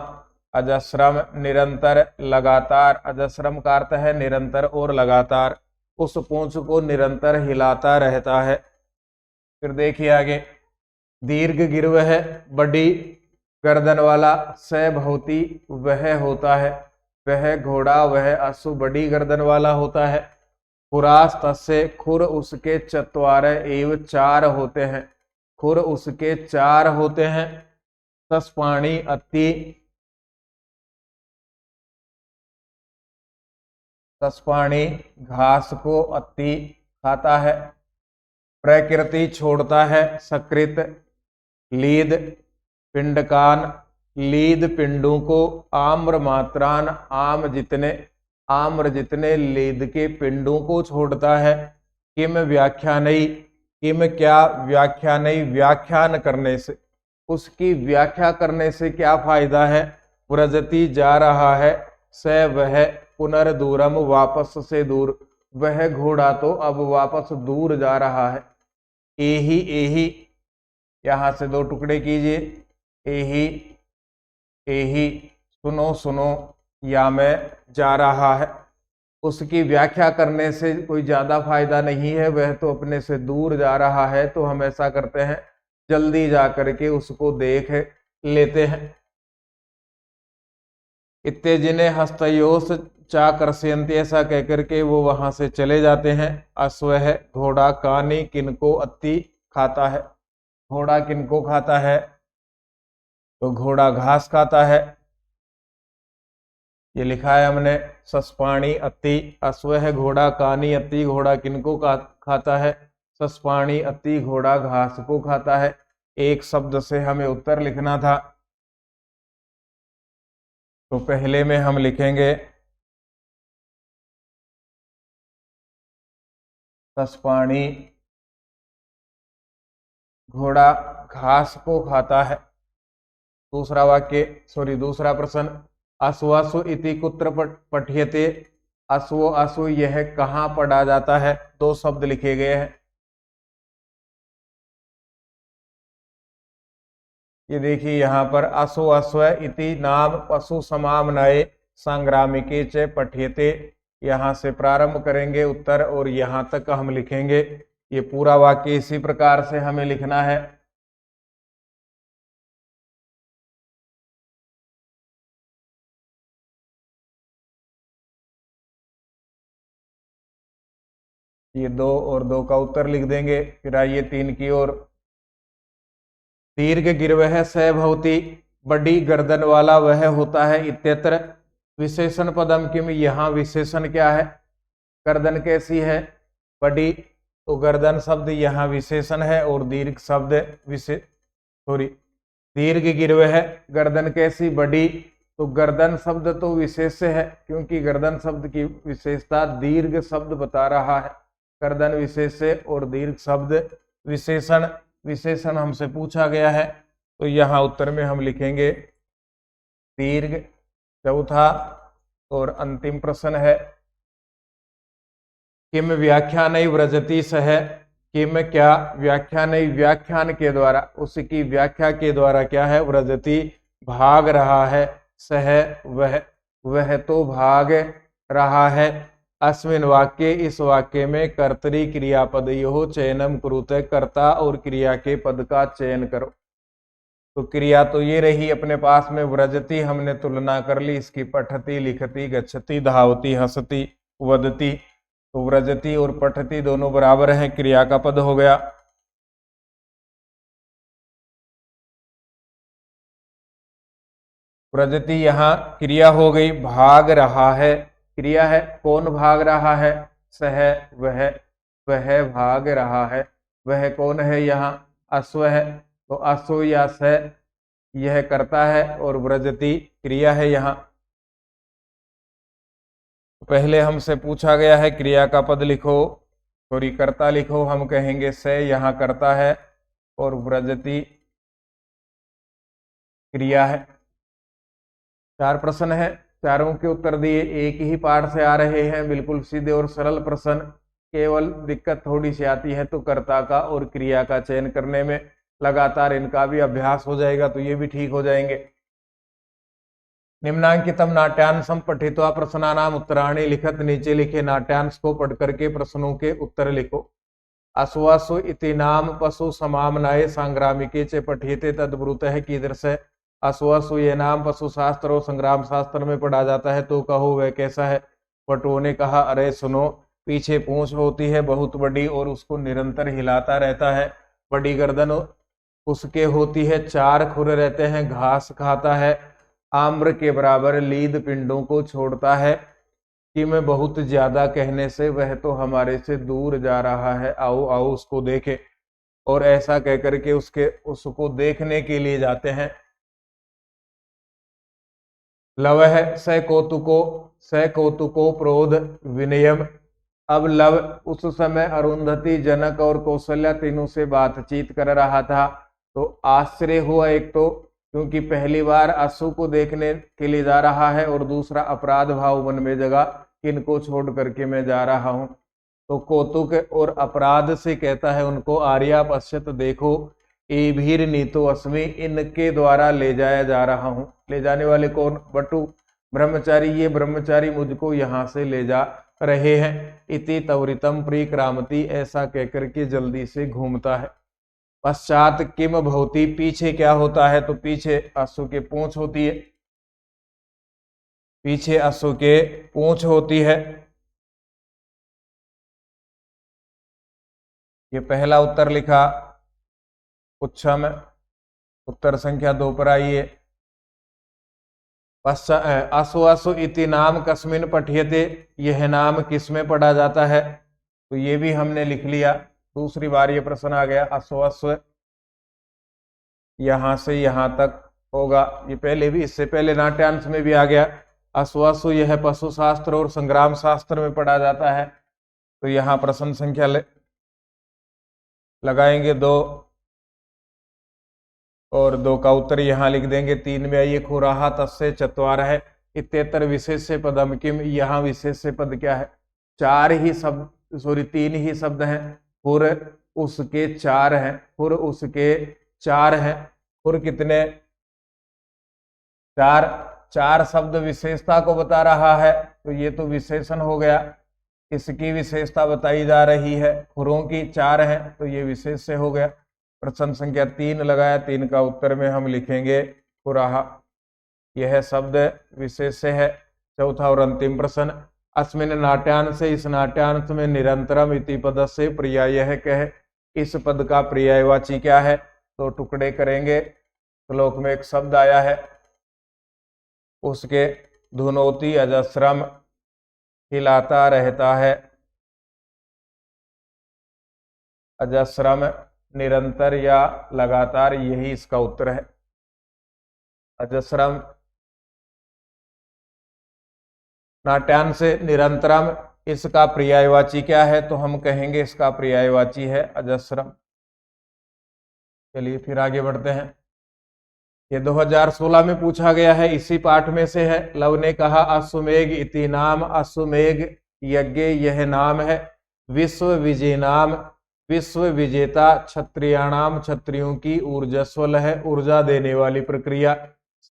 अजस्रम, निरंतर लगातार, अजस्रम का अर्थ है निरंतर और लगातार, उस पूंछ को निरंतर हिलाता रहता है। फिर देखिए आगे, दीर्घ गिर्व है, बड़ी गर्दन वाला, सभवती वह होता है, वह घोड़ा, वह अश्व बड़ी गर्दन वाला होता है। खुरास तस्य, खुर उसके चत्वार एव चार होते हैं, खुर उसके चार होते हैं। तस्पाणी अति, तस्पाणी घास को अति खाता है। प्रकृति छोड़ता है, सकृत लीद पिंडकान, लीद पिंडों को, आम्र मात्रान, आम्र जितने लीद के पिंडों को छोड़ता है। किम व्याख्यानई, किम क्या व्याख्यानई, व्याख्यान करने से, उसकी व्याख्या करने से क्या फायदा है। व्रजति जा रहा है, स वह, पुनर्दूरम वापस से दूर, वह घोड़ा तो अब वापस दूर जा रहा है। एही एही, यहां से दो टुकड़े कीजिए, एही एही, सुनो सुनो, या मैं जा रहा है। उसकी व्याख्या करने से कोई ज्यादा फायदा नहीं है, वह तो अपने से दूर जा रहा है, तो हम ऐसा करते हैं जल्दी जा करके उसको देख लेते हैं। इत्तेजिने हस्तयोस चाकर्षयन्ति, ऐसा कहकर के वो वहां से चले जाते हैं। अश्व है घोड़ा, कानी किनको अति खाता है, घोड़ा किनको खाता है, तो घोड़ा घास खाता है। ये लिखा है हमने, सस्पाणी अति, अश्व है घोड़ा, कानी अति, घोड़ा किनको खाता है, सस्पाणी अति, घोड़ा घास को खाता है। एक शब्द से हमें उत्तर लिखना था, तो पहले में हम लिखेंगे सस्पाणी घोड़ा घास को खाता है। दूसरा वाक्य, दूसरा प्रश्न, अश्वासु इति कुत्र पठ्यते, अश्वो अश्व यह कहाँ पढ़ा जाता है। दो शब्द लिखे गए हैं, ये देखिए यहाँ पर, अश्व अश्व इति नाम पशु समामनये संग्रामिके च पठ्यते, यहाँ से प्रारंभ करेंगे उत्तर और यहाँ तक हम लिखेंगे। ये पूरा वाक्य इसी प्रकार से हमें लिखना है। ये 2 और 2 का उत्तर लिख देंगे। फिर आइए 3 की ओर। दीर्घ गिरवह स भवति, बड़ी गर्दन वाला वह होता है। इत्यत्र विशेषण पदम किम, यहाँ विशेषण क्या है, गर्दन कैसी है, बड़ी, तो गर्दन शब्द यहाँ विशेषण है और दीर्घ शब्द दीर्घ गिरवह, गर्दन कैसी, बड़ी, तो गर्दन शब्द तो विशेष है, क्योंकि गर्दन शब्द की विशेषता दीर्घ शब्द बता रहा है। गर्दन विशेष और दीर्घ शब्द विशेषण, विशेषण हमसे पूछा गया है, तो यहाँ उत्तर में हम लिखेंगे दीर्घ। चौथा और अंतिम प्रश्न है, किम व्याख्यान व्रजति सह, किम क्या व्याख्यान, व्याख्यान के द्वारा, उसकी व्याख्या के द्वारा क्या है, व्रजति भाग रहा है, सह वह तो भाग रहा है। अस्मिन वाक्य, इस वाक्य में कर्तरी क्रियापद यो चयनम कुरुते, कर्ता और क्रिया के पद का चयन करो। तो क्रिया तो ये रही अपने पास में, व्रजति हमने तुलना कर ली इसकी, पठति लिखति गच्छति धावति हसति वदति, तो व्रजति और पठति दोनों बराबर हैं, क्रिया का पद हो गया। व्रजति यहाँ क्रिया हो गई, भाग रहा है क्रिया है, कौन भाग रहा है, सह वह भाग रहा है, वह कौन है, यहाँ अश्व है, तो अश्व या सह यह करता है और व्रजति क्रिया है। यहाँ पहले हमसे पूछा गया है क्रिया का पद लिखो, कर्ता लिखो, हम कहेंगे से, यहाँ करता है और व्रजति क्रिया है। 4 प्रश्न है, चारों के उत्तर दिए, एक ही पाठ से आ रहे हैं, बिल्कुल सीधे और सरल प्रश्न। केवल दिक्कत थोड़ी सी आती है तो कर्ता का और क्रिया का चयन करने में, लगातार इनका भी अभ्यास हो जाएगा तो ये भी ठीक हो जाएंगे। निम्नांकितम नाट्यांशम पठित्वा प्रश्नानाम उत्तराणि लिखत, नीचे लिखे नाट्यांश को पढ़ करके प्रश्नों के उत्तर लिखो। अश्वासु इति नाम पशु समामनाये संग्रामिके च पठ्यते, तद्ब्रूतः कीदृश, अश्वासु ये नाम पशु शास्त्र और संग्राम शास्त्र में पढ़ा जाता है, तो कहो वह कैसा है। पटुओं ने कहा, अरे सुनो, पीछे पूंछ होती है बहुत बड़ी और उसको निरंतर हिलाता रहता है, बड़ी गर्दन उसके होती है, 4 खुर रहते हैं, घास खाता है, आम्र के बराबर लीद पिंडों को छोड़ता है, किम बहुत ज्यादा कहने से वह तो हमारे से दूर जा रहा है, आओ आओ उसको देखे। और ऐसा कहकर के उसको देखने के लिए जाते हैं। लवह स कौतुको प्रोध विनयम। अब लव उस समय अरुंधति, जनक और कौशल्या तीनों से बातचीत कर रहा था। तो आश्चर्य हुआ एक तो, क्योंकि पहली बार अश्व को देखने के लिए जा रहा है, और दूसरा अपराध भाव मन में जगा, किनको छोड़ करके मैं जा रहा हूं। तो कौतुक और अपराध से कहता है उनको, आर्या पश्यत देखो, ए भीर नीतो अस्मि, इनके द्वारा ले जाया जा रहा हूं। ले जाने वाले कौन? बटु ब्रह्मचारी। ये ब्रह्मचारी मुझको यहाँ से ले जा रहे हैं। इति त्वरितम परिक्रामति, ऐसा कहकर के जल्दी से घूमता है। पश्चात किम भवति, पीछे क्या होता है? तो पीछे अश्व के पूंछ होती है, पीछे अश्व के पूंछ होती है। ये पहला उत्तर लिखा पुच्छम, उत्तर संख्या 2 पर आइए। अश्व अश्व इति नाम कस्मिन पठ्यते, यह नाम किसमें पढ़ा जाता है? तो ये भी हमने लिख लिया। दूसरी बार ये प्रश्न आ गया, अश्व अश्व यहां से यहां तक होगा। ये पहले भी, इससे पहले नाट्यांश में भी आ गया। अश्व अश्व यह पशु शास्त्र और संग्राम शास्त्र में पढ़ा जाता है। तो यहाँ प्रश्न संख्या लगाएंगे 2, और 2 का उत्तर यहाँ लिख देंगे। 3 में आइए, खुराहा तस्य चत्वार है इत्यतर विशेष्य पदम किम, यहाँ विशेष्य पद क्या है? 3 ही शब्द हैं। पुर उसके 4 हैं, पुर उसके 4 हैं। पुर कितने? 4 शब्द विशेषता को बता रहा है, तो ये तो विशेषण हो गया। इसकी विशेषता बताई जा रही है, खुरों की 4 है, तो ये विशेष्य हो गया। प्रश्न संख्या 3 लगाया, 3 का उत्तर में हम लिखेंगे खुराहा, यह शब्द विशेष्य है। चौथा और अंतिम प्रश्न, अस्मिन नाट्यांश, इस नाट्यांश में निरंतरम इति पद से पर्याय कह, इस पद का पर्यायवाची क्या है? तो टुकड़े करेंगे। श्लोक में एक शब्द आया है, उसके धुनोती अजस्रम, हिलाता रहता है। अजस्रम निरंतर या लगातार, यही इसका उत्तर है। अजस्रम नाट्यांश निरंतरम, इसका पर्यायवाची क्या है? तो हम कहेंगे इसका पर्यायवाची है अजस्रम। चलिए फिर आगे बढ़ते हैं। ये 2016 में पूछा गया है, इसी पाठ में से है। लव ने कहा, अश्वमेघ इति नाम, अश्वमेघ यज्ञ यह नाम है। विश्व विजय नाम, विश्व विजेता क्षत्रियाणाम, क्षत्रियों की ऊर्जस्वल है, ऊर्जा देने वाली प्रक्रिया।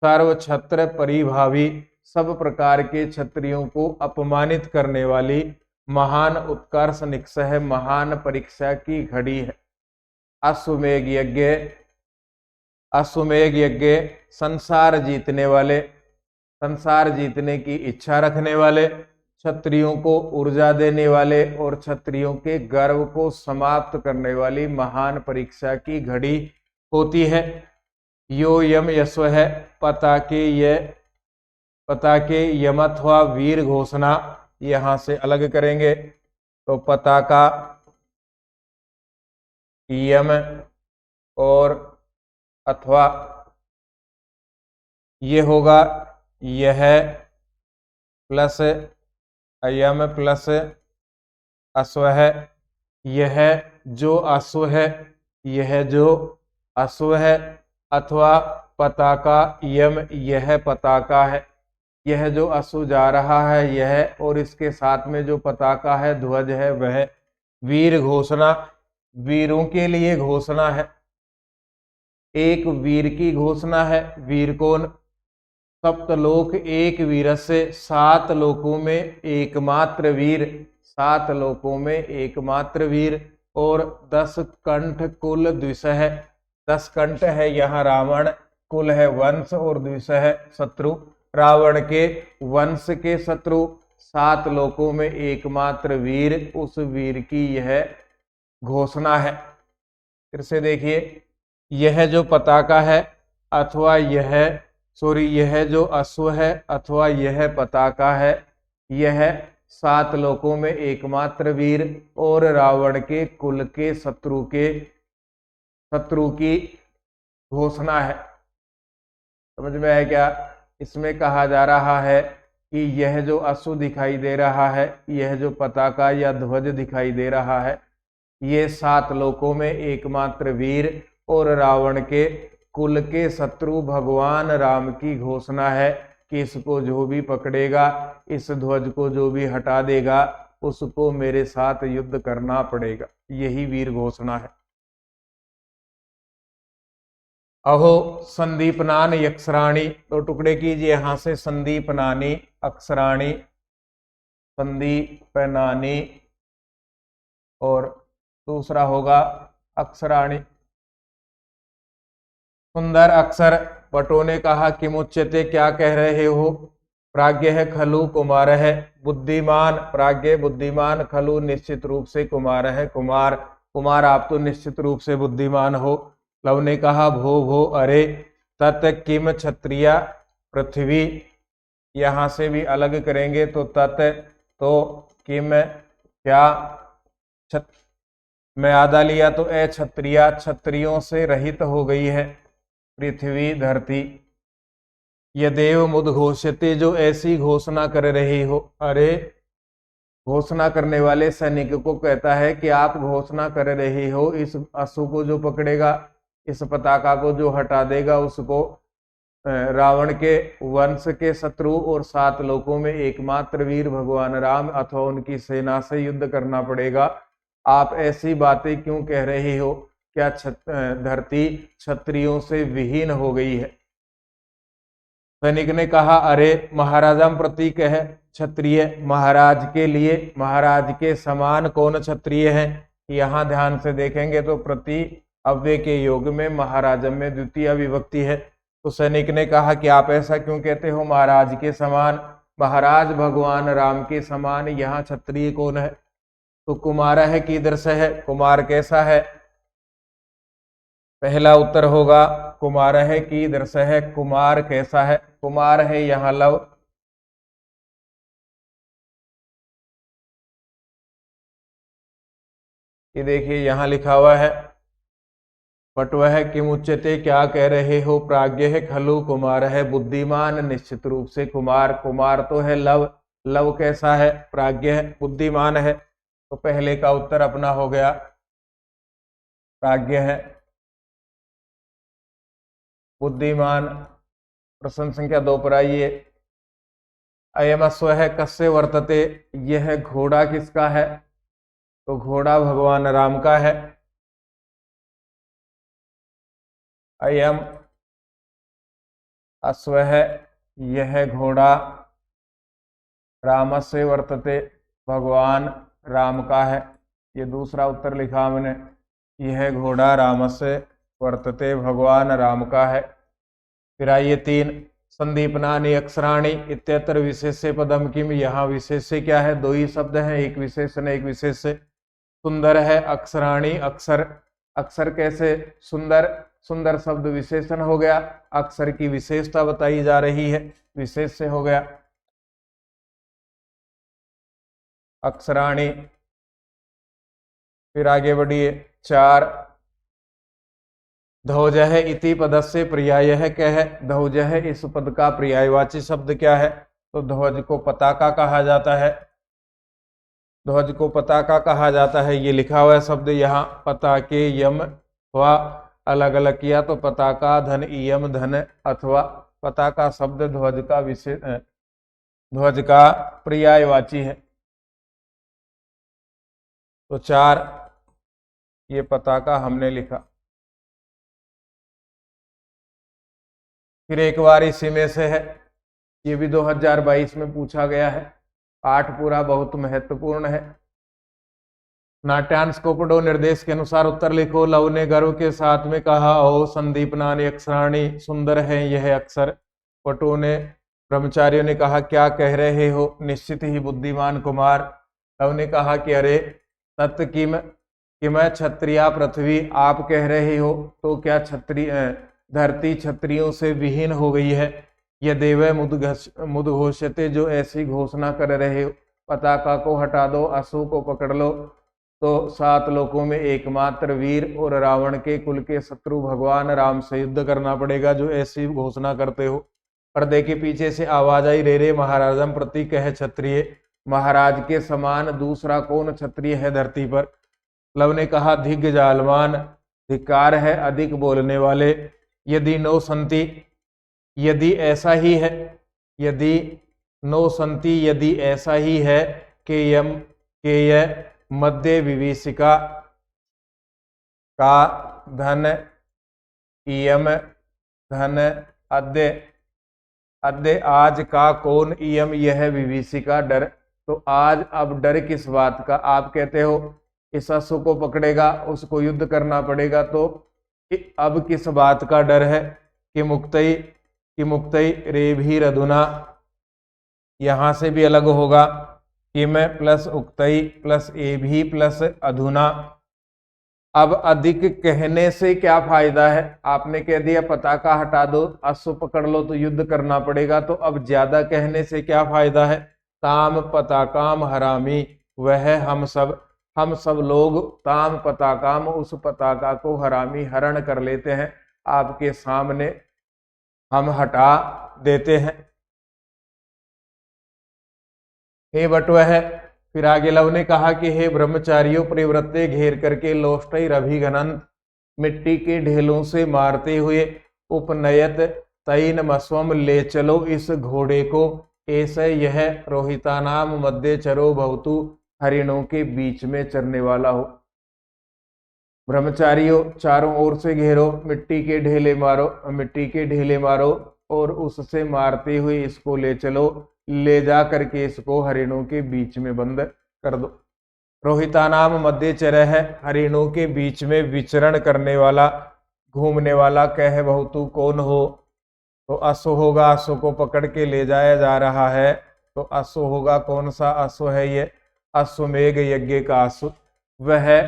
सर्व क्षत्र परिभावी, सब प्रकार के क्षत्रियों को अपमानित करने वाली महान उत्कर्ष निक्ष है, महान परीक्षा की घड़ी है। अश्वमेघ यज्ञ, अश्वमेघ यज्ञ संसार जीतने वाले, संसार जीतने की इच्छा रखने वाले, क्षत्रियों को ऊर्जा देने वाले और क्षत्रियों के गर्व को समाप्त करने वाली महान परीक्षा की घड़ी होती है। यो यम यस्व है, पता के यम अथवा वीर घोषणा, यहां से अलग करेंगे। तो पता का यम और अथवा, ये होगा यह प्लस अयम प्लस अश्व है। यह जो अश्व है, यह जो अश्व है, अथवा पताका यम, यह पताका है। यह जो अश्व जा रहा है यह, और इसके साथ में जो पताका है, ध्वज है, वह वीर घोषणा, वीरों के लिए घोषणा है। एक वीर की घोषणा है। वीर कौन? सप्तलोक एक वीर से, 7 लोकों में एकमात्र वीर, 7 लोकों में एकमात्र वीर। और 10 कंठ कुल द्विष है, 10 कंठ है यहाँ रावण, कुल है वंश और द्विष है शत्रु। रावण के वंश के शत्रु, 7 लोकों में एकमात्र वीर, उस वीर की यह घोषणा है। फिर से देखिए, यह जो पताका है अथवा यह जो अश्व है अथवा यह पताका है, यह 7 लोकों में एकमात्र वीर और रावण के कुल के शत्रु की घोषणा है। समझ में आया क्या? इसमें कहा जा रहा है कि यह जो अश्व दिखाई दे रहा है, यह जो पताका या ध्वज दिखाई दे रहा है, ये 7 लोकों में एकमात्र वीर और रावण के कुल के शत्रु भगवान राम की घोषणा है कि इसको जो भी पकड़ेगा, इस ध्वज को जो भी हटा देगा, उसको मेरे साथ युद्ध करना पड़ेगा। यही वीर घोषणा है। अहो संदीपनान यक्षराणी, तो टुकड़े कीजिए यहां से संदीपनानी अक्षराणी, संदीपनानी, और दूसरा होगा अक्षराणी। सुंदर अक्षर। भट्टो ने कहा कि मुच्यते, क्या कह रहे हो? प्राज्ञ है खलु कुमार है, बुद्धिमान। प्राज्ञ बुद्धिमान, खलु निश्चित रूप से, कुमार है कुमार। कुमार आप तो निश्चित रूप से बुद्धिमान हो। लव ने कहा भो भो, अरे तत् किम क्षत्रिया पृथ्वी, यहां से भी अलग करेंगे तो तत्, तो किम क्या, मैं आधा लिया तो ए क्षत्रिया, क्षत्रियों से रहित हो गई है पृथ्वी धरती। यदेव मुद्घोषते, जो ऐसी घोषणा कर रही हो। अरे घोषणा करने वाले सैनिक को कहता है कि आप घोषणा कर रही हो, इस अश्व को जो पकड़ेगा, इस पताका को जो हटा देगा, उसको रावण के वंश के शत्रु और 7 लोकों में एकमात्र वीर भगवान राम अथवा उनकी सेना से युद्ध करना पड़ेगा। आप ऐसी बातें क्यों कह रही हो? क्या धरती क्षत्रियों से विहीन हो गई है? सैनिक ने कहा अरे महाराजा प्रतीक है क्षत्रिय, महाराज के लिए, महाराज के समान कौन क्षत्रिय है? यहाँ ध्यान से देखेंगे तो प्रति अव्यय के योग में महाराजम में द्वितीय विभक्ति है। तो सैनिक ने कहा कि आप ऐसा क्यों कहते हो महाराज के समान? महाराज भगवान राम के समान यहाँ क्षत्रिय कौन है? तो कुमार है किधर से है? कुमार कैसा है? पहला उत्तर होगा कुमार है किधर से है, कुमार कैसा है। कुमार है यहाँ लव, ये देखिए यहाँ लिखा हुआ है। बट वह किम उच्चते, क्या कह रहे हो? प्राज्ञ है खलु, कुमार है बुद्धिमान, निश्चित रूप से कुमार। कुमार तो है लव, लव कैसा है? प्राज्ञ है, बुद्धिमान है। तो पहले का उत्तर अपना हो गया प्राज्ञ है, बुद्धिमान। प्रश्न संख्या 2 पर आइए। अयम अश्व है कस्य वर्तते, यह घोड़ा किसका है? तो घोड़ा भगवान राम का है। अयम अश्व है, यह घोड़ा रामस्य वर्तते, भगवान राम का है। ये दूसरा उत्तर लिखा हमने, यह घोड़ा रामस्य वर्तते, भगवान राम का है। फिर आइए 3, संदीपनानि अक्षराणि इत्यत्र विशेष्य पदम किम, यहाँ विशेष्य क्या है? 2 ही शब्द हैं, एक विशेषण एक विशेष्य। सुंदर है अक्षराणि, अक्षर, अक्षर कैसे सुंदर? सुंदर शब्द विशेषण हो गया, अक्षर की विशेषता बताई जा रही है, विशेष्य हो गया अक्षराणि। फिर आगे बढ़िए 4, ध्वज इति पदस्य पर्याय क्या है? ध्वज इस पद का पर्यायवाची शब्द क्या है? तो ध्वज को पताका कहा जाता है, ध्वज को पताका कहा जाता है। ये लिखा हुआ है शब्द यहाँ, पताके यम व अलग अलग किया तो पताका धन इयम धन, अथवा पताका शब्द ध्वज का विशेष, ध्वज का पर्यायवाची है। तो 4 ये पताका हमने लिखा। फिर एक बार इसी में से है, ये भी 2022 में पूछा गया है। पाठ पूरा बहुत महत्वपूर्ण है। नाट्यांश को पढ़ो, निर्देश के अनुसार उत्तर लिखो। लव ने गर्व के साथ में कहा ओ संदीपनानि अक्षराणि, सुंदर है यह अक्षर। पटो ने, ब्रह्मचारियों ने कहा क्या कह रहे हो? निश्चित ही बुद्धिमान कुमार। लव ने कहा कि अरे तत् किम क्षत्रिया पृथ्वी, आप कह रहे हो तो क्या क्षत्रिय धरती क्षत्रियों से विहीन हो गई है? यदेव मुदघोषते, जो ऐसी घोषणा कर रहे हो, पताका को हटा दो, अश्व को पकड़ लो, तो 7 लोकों में एकमात्र वीर और रावण के कुल के शत्रु भगवान राम से युद्ध करना पड़ेगा, जो ऐसी घोषणा करते हो। पर्दे के पीछे से आवाज आई, रे रे महाराजम प्रति कह क्षत्रिय, महाराज के समान दूसरा कौन क्षत्रिय है धरती पर। लव ने कहा, धिग जालमान, धिक्कार है अधिक बोलने वाले। यदि नो संति, यदि ऐसा ही है, यदि नो संति, यदि ऐसा ही है कि यह मध्य विभीषिका का धन इयम धन अद्य अद्य आज का कौन इयम यह विभीषिका डर। तो आज अब डर किस बात का। आप कहते हो इस अश्व को पकड़ेगा, उसको युद्ध करना पड़ेगा, तो अब किस बात का डर है। कि मुक्तई रे भी रधुना, यहां से भी अलग होगा, किम प्लस उक्तई प्लस ए भी प्लस अधुना। अब अधिक कहने से क्या फायदा है। आपने कह दिया पताका हटा दो, अश्व पकड़ लो, तो युद्ध करना पड़ेगा, तो अब ज्यादा कहने से क्या फायदा है। ताम पताकाम हरामी, वह हम सब लोग ताम पताकाम, उस पताका को हरामी हरण कर लेते हैं, आपके सामने हम हटा देते हैं। हे बटवह, फिर आगे लव ने कहा कि हे ब्रह्मचारियों, परिवृत्ते घेर करके लोष्टई रभिघनंत, मिट्टी के ढेलों से मारते हुए, उपनयत तैन मस्वम, ले चलो इस घोड़े को, ऐसे यह रोहिता नाम मध्य चरो भवतु, हरिणों के बीच में चरने वाला हो। ब्रह्मचारियों, चारों ओर से घेरो, मिट्टी के ढेले मारो और उससे मारते हुए इसको ले चलो, ले जा करके इसको हरिणों के बीच में बंद कर दो। रोहिता नाम मध्य चर है, हरिणों के बीच में विचरण करने वाला, घूमने वाला। कह बहुतु कौन हो, तो अश्व होगा, अश्व को पकड़ के ले जाया जा रहा है, तो अश्व होगा। कौन सा अश्व है ये, अश्वमेघ यज्ञ का अश्व, वह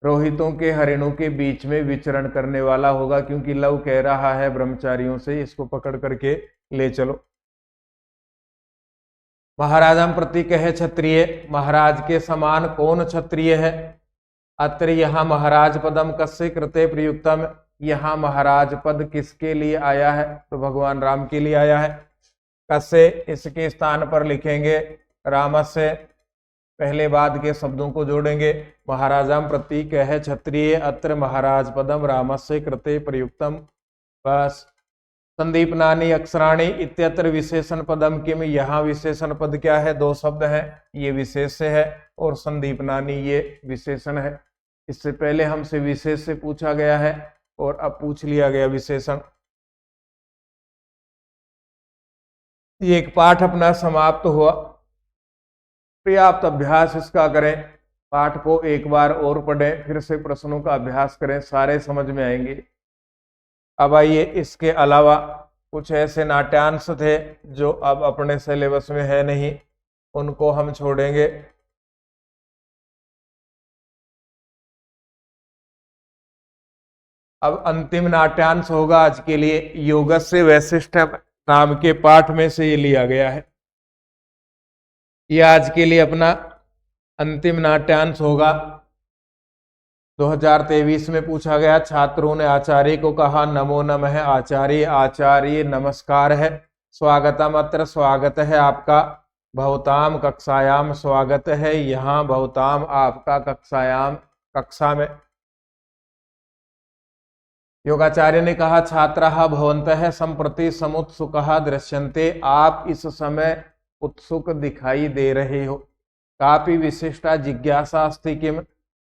रोहितों के हरिणों के बीच में विचरण करने वाला होगा, क्योंकि लव कह रहा है ब्रह्मचारियों से इसको पकड़ करके ले चलो। महाराजम प्रति कहे क्षत्रिय, महाराज के समान कौन क्षत्रिय है। अत्र यहाँ महाराज पदम कस्य कृते प्रयुक्तम, यहाँ महाराज पद किसके लिए आया है, तो भगवान राम के लिए आया है। कस्य इसके स्थान पर लिखेंगे रामस्य, पहले बाद के शब्दों को जोड़ेंगे। महाराजम प्रति कह क्षत्रिय, अत्र महाराज पदम रामस्य कृते प्रयुक्तम। बस। संदीप नानी अक्षराणी इत्यत्र विशेषण पदम किम, यहाँ विशेषण पद क्या है, 2 शब्द है, ये विशेष्य है और संदीप नानी ये विशेषण है। इससे पहले हमसे विशेष से पूछा गया है और अब पूछ लिया गया विशेषण। एक पाठ अपना समाप्त हुआ। पर्याप्त अभ्यास इसका करें, पाठ को एक बार और पढ़ें, फिर से प्रश्नों का अभ्यास करें, सारे समझ में आएंगे। अब आइए, इसके अलावा कुछ ऐसे नाट्यांश थे जो अब अपने सिलेबस में है नहीं, उनको हम छोड़ेंगे। अब अंतिम नाट्यांश होगा आज के लिए, योगस्य वैशिष्ट नाम के पाठ में से ये लिया गया है। ये आज के लिए अपना अंतिम नाट्यांश होगा। 2023 में पूछा गया, छात्रों ने आचार्य को कहा नमो नमः आचार्य, आचार्य नमस्कार है, स्वागतम अत्र, स्वागत है आपका, भवताम कक्षायाम, स्वागत है यहाँ, भवताम आपका, कक्षायाम कक्षा में। योगाचार्य ने कहा, छात्राः भवन्तः सम्प्रति समुत्सुकाः दृश्यन्ते, आप इस समय उत्सुक दिखाई दे रहे हो। कापि विशिष्टा जिज्ञासा अस्ति किम,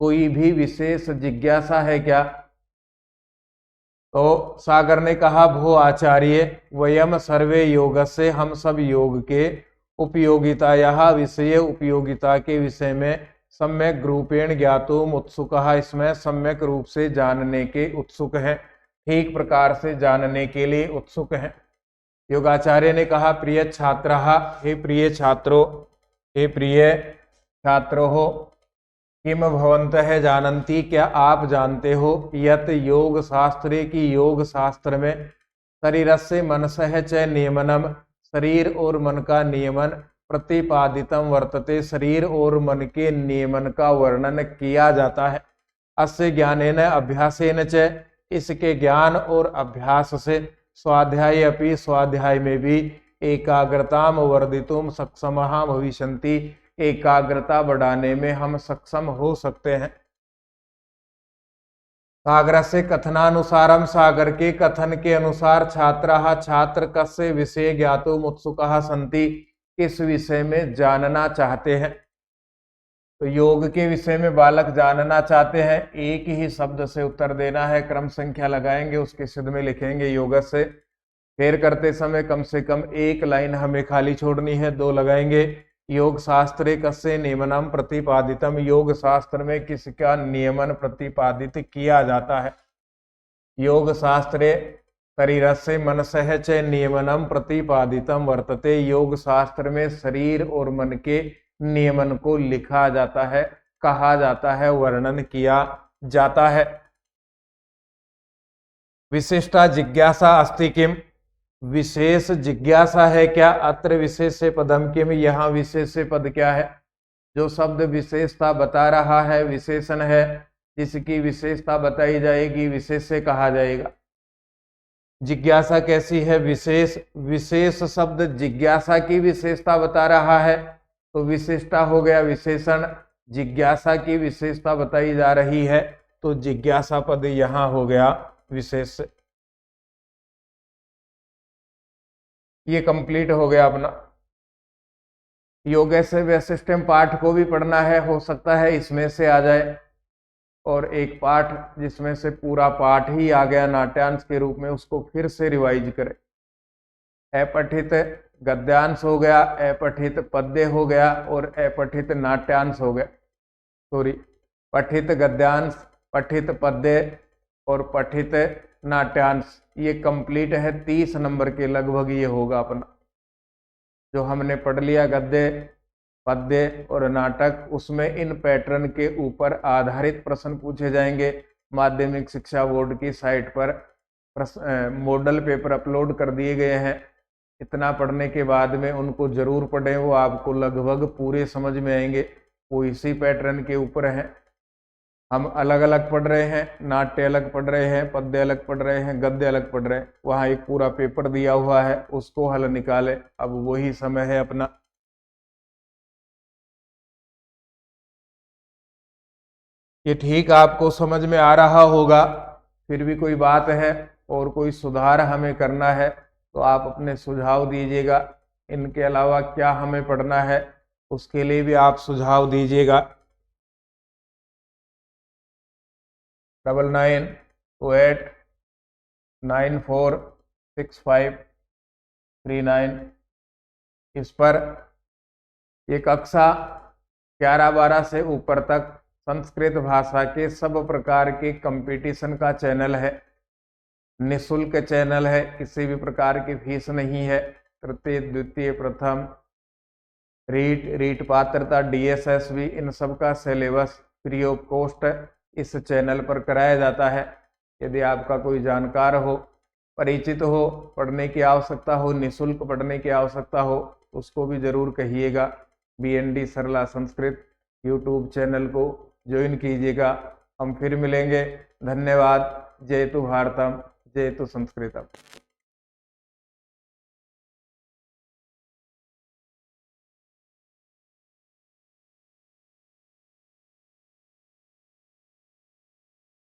कोई भी विशेष जिज्ञासा है क्या। तो सागर ने कहा, भो आचार्य, वयम सर्वे योगस्य, हम सब योग के उपयोगितायाः विषय, उपयोगिता के विषय में सम्यक रूपेण ज्ञातुम उत्सुकः, इसमें सम्यक रूप से जानने के उत्सुक हैं, ठीक प्रकार से जानने के लिए उत्सुक हैं। योगाचार्य ने कहा, प्रिय छात्रः, हे प्रिय छात्रों, हे प्रिय छात्रों हो, किम भवन्तः जानन्ति, क्या आप जानते हो, यत योग शास्त्रे की योग शास्त्र में, शरीरस्य मनसः च नियमनम, शरीर और मन का नियमन, प्रतिपादितम वर्तते, शरीर और मन के नियमन का वर्णन किया जाता है। अस्य ज्ञानेन अभ्यासेन च, इसके ज्ञान और अभ्यास से, स्वाध्याय अपि, स्वाध्याय में भी, एकाग्रताम वर्धितुम सक्षमः भविष्यन्ति, एकाग्रता बढ़ाने में हम सक्षम हो सकते हैं। सागर से कथनानुसारम, सागर के कथन के अनुसार, छात्राः छात्र कस्य विषय ज्ञातुम उत्सुकाः सन्ति, किस विषय में जानना चाहते हैं। तो योग के विषय में बालक जानना चाहते हैं। एक ही शब्द से उत्तर देना है, क्रम संख्या लगाएंगे, उसके सिद्ध में लिखेंगे योग से। फेर करते समय कम से कम एक लाइन हमें खाली छोड़नी है, 2 लगाएंगे। योग शास्त्रे कस्य नियमनम प्रतिपादितम, योग शास्त्र में किसका नियमन प्रतिपादित किया जाता है। योग शास्त्रे शरीरस्य मनसः च नियमनम प्रतिपादितम वर्तते, योग शास्त्र में शरीर और मन के नियमन को लिखा जाता है, कहा जाता है, वर्णन किया जाता है। विशिष्टा जिज्ञासा अस्ति किम, विशेष जिज्ञासा है क्या। अत्र विशेष पदम किम, यहाँ विशेष पद क्या है। जो शब्द विशेषता बता रहा है विशेषण है, जिसकी विशेषता बताई जाएगी विशेष से कहा जाएगा। जिज्ञासा कैसी है, विशेष, विशेष शब्द जिज्ञासा की विशेषता बता रहा है तो विशेषता हो गया विशेषण। जिज्ञासा की विशेषता बताई जा रही है तो जिज्ञासा पद यहां हो गया विशेष। ये कंप्लीट हो गया अपना। योग से वैशिष्ट्यम पाठ को भी पढ़ना है, हो सकता है इसमें से आ जाए, और एक पाठ जिसमें से पूरा पाठ ही आ गया नाट्यांश के रूप में, उसको फिर से रिवाइज करें। अपठित गद्यांश हो गया, अपठित पद्य हो गया और अपठित नाट्यांश हो गया। सॉरी, पठित गद्यांश, पठित पद्य और पठित नाट्यांश, ये कंप्लीट है। 30 नंबर के लगभग ये होगा अपना जो हमने पढ़ लिया। गद्य, पद्य और नाटक, उसमें इन पैटर्न के ऊपर आधारित प्रश्न पूछे जाएंगे। माध्यमिक शिक्षा बोर्ड की साइट पर मॉडल पेपर अपलोड कर दिए गए हैं। इतना पढ़ने के बाद में उनको जरूर पढ़ें, वो आपको लगभग पूरे समझ में आएंगे। वो इसी पैटर्न के ऊपर हैं। हम अलग अलग पढ़ रहे हैं, नाट्य अलग पढ़ रहे हैं, पद्य अलग पढ़ रहे हैं, गद्य अलग पढ़ रहे हैं। वहाँ एक पूरा पेपर दिया हुआ है, उसको हल निकालें। अब वही समय है अपना। ये ठीक आपको समझ में आ रहा होगा। फिर भी कोई बात है और कोई सुधार हमें करना है तो आप अपने सुझाव दीजिएगा। इनके अलावा क्या हमें पढ़ना है उसके लिए भी आप सुझाव दीजिएगा। 9928946539 इस पर ये कक्षा 11-12 से ऊपर तक संस्कृत भाषा के सब प्रकार के कंपटीशन का चैनल है। निःशुल्क चैनल है, किसी भी प्रकार की फीस नहीं है। तृतीय, द्वितीय, प्रथम, रीट पात्रता, DSSB, इन सब का सिलेबस फ्री ऑफ कॉस्ट इस चैनल पर कराया जाता है। यदि आपका कोई जानकार हो, परिचित हो, पढ़ने की आवश्यकता हो, निःशुल्क पढ़ने की आवश्यकता हो, उसको भी जरूर कहिएगा। BND सरला संस्कृत YouTube चैनल को ज्वाइन कीजिएगा। हम फिर मिलेंगे। धन्यवाद। जय तु भारतम, जय तु संस्कृतम।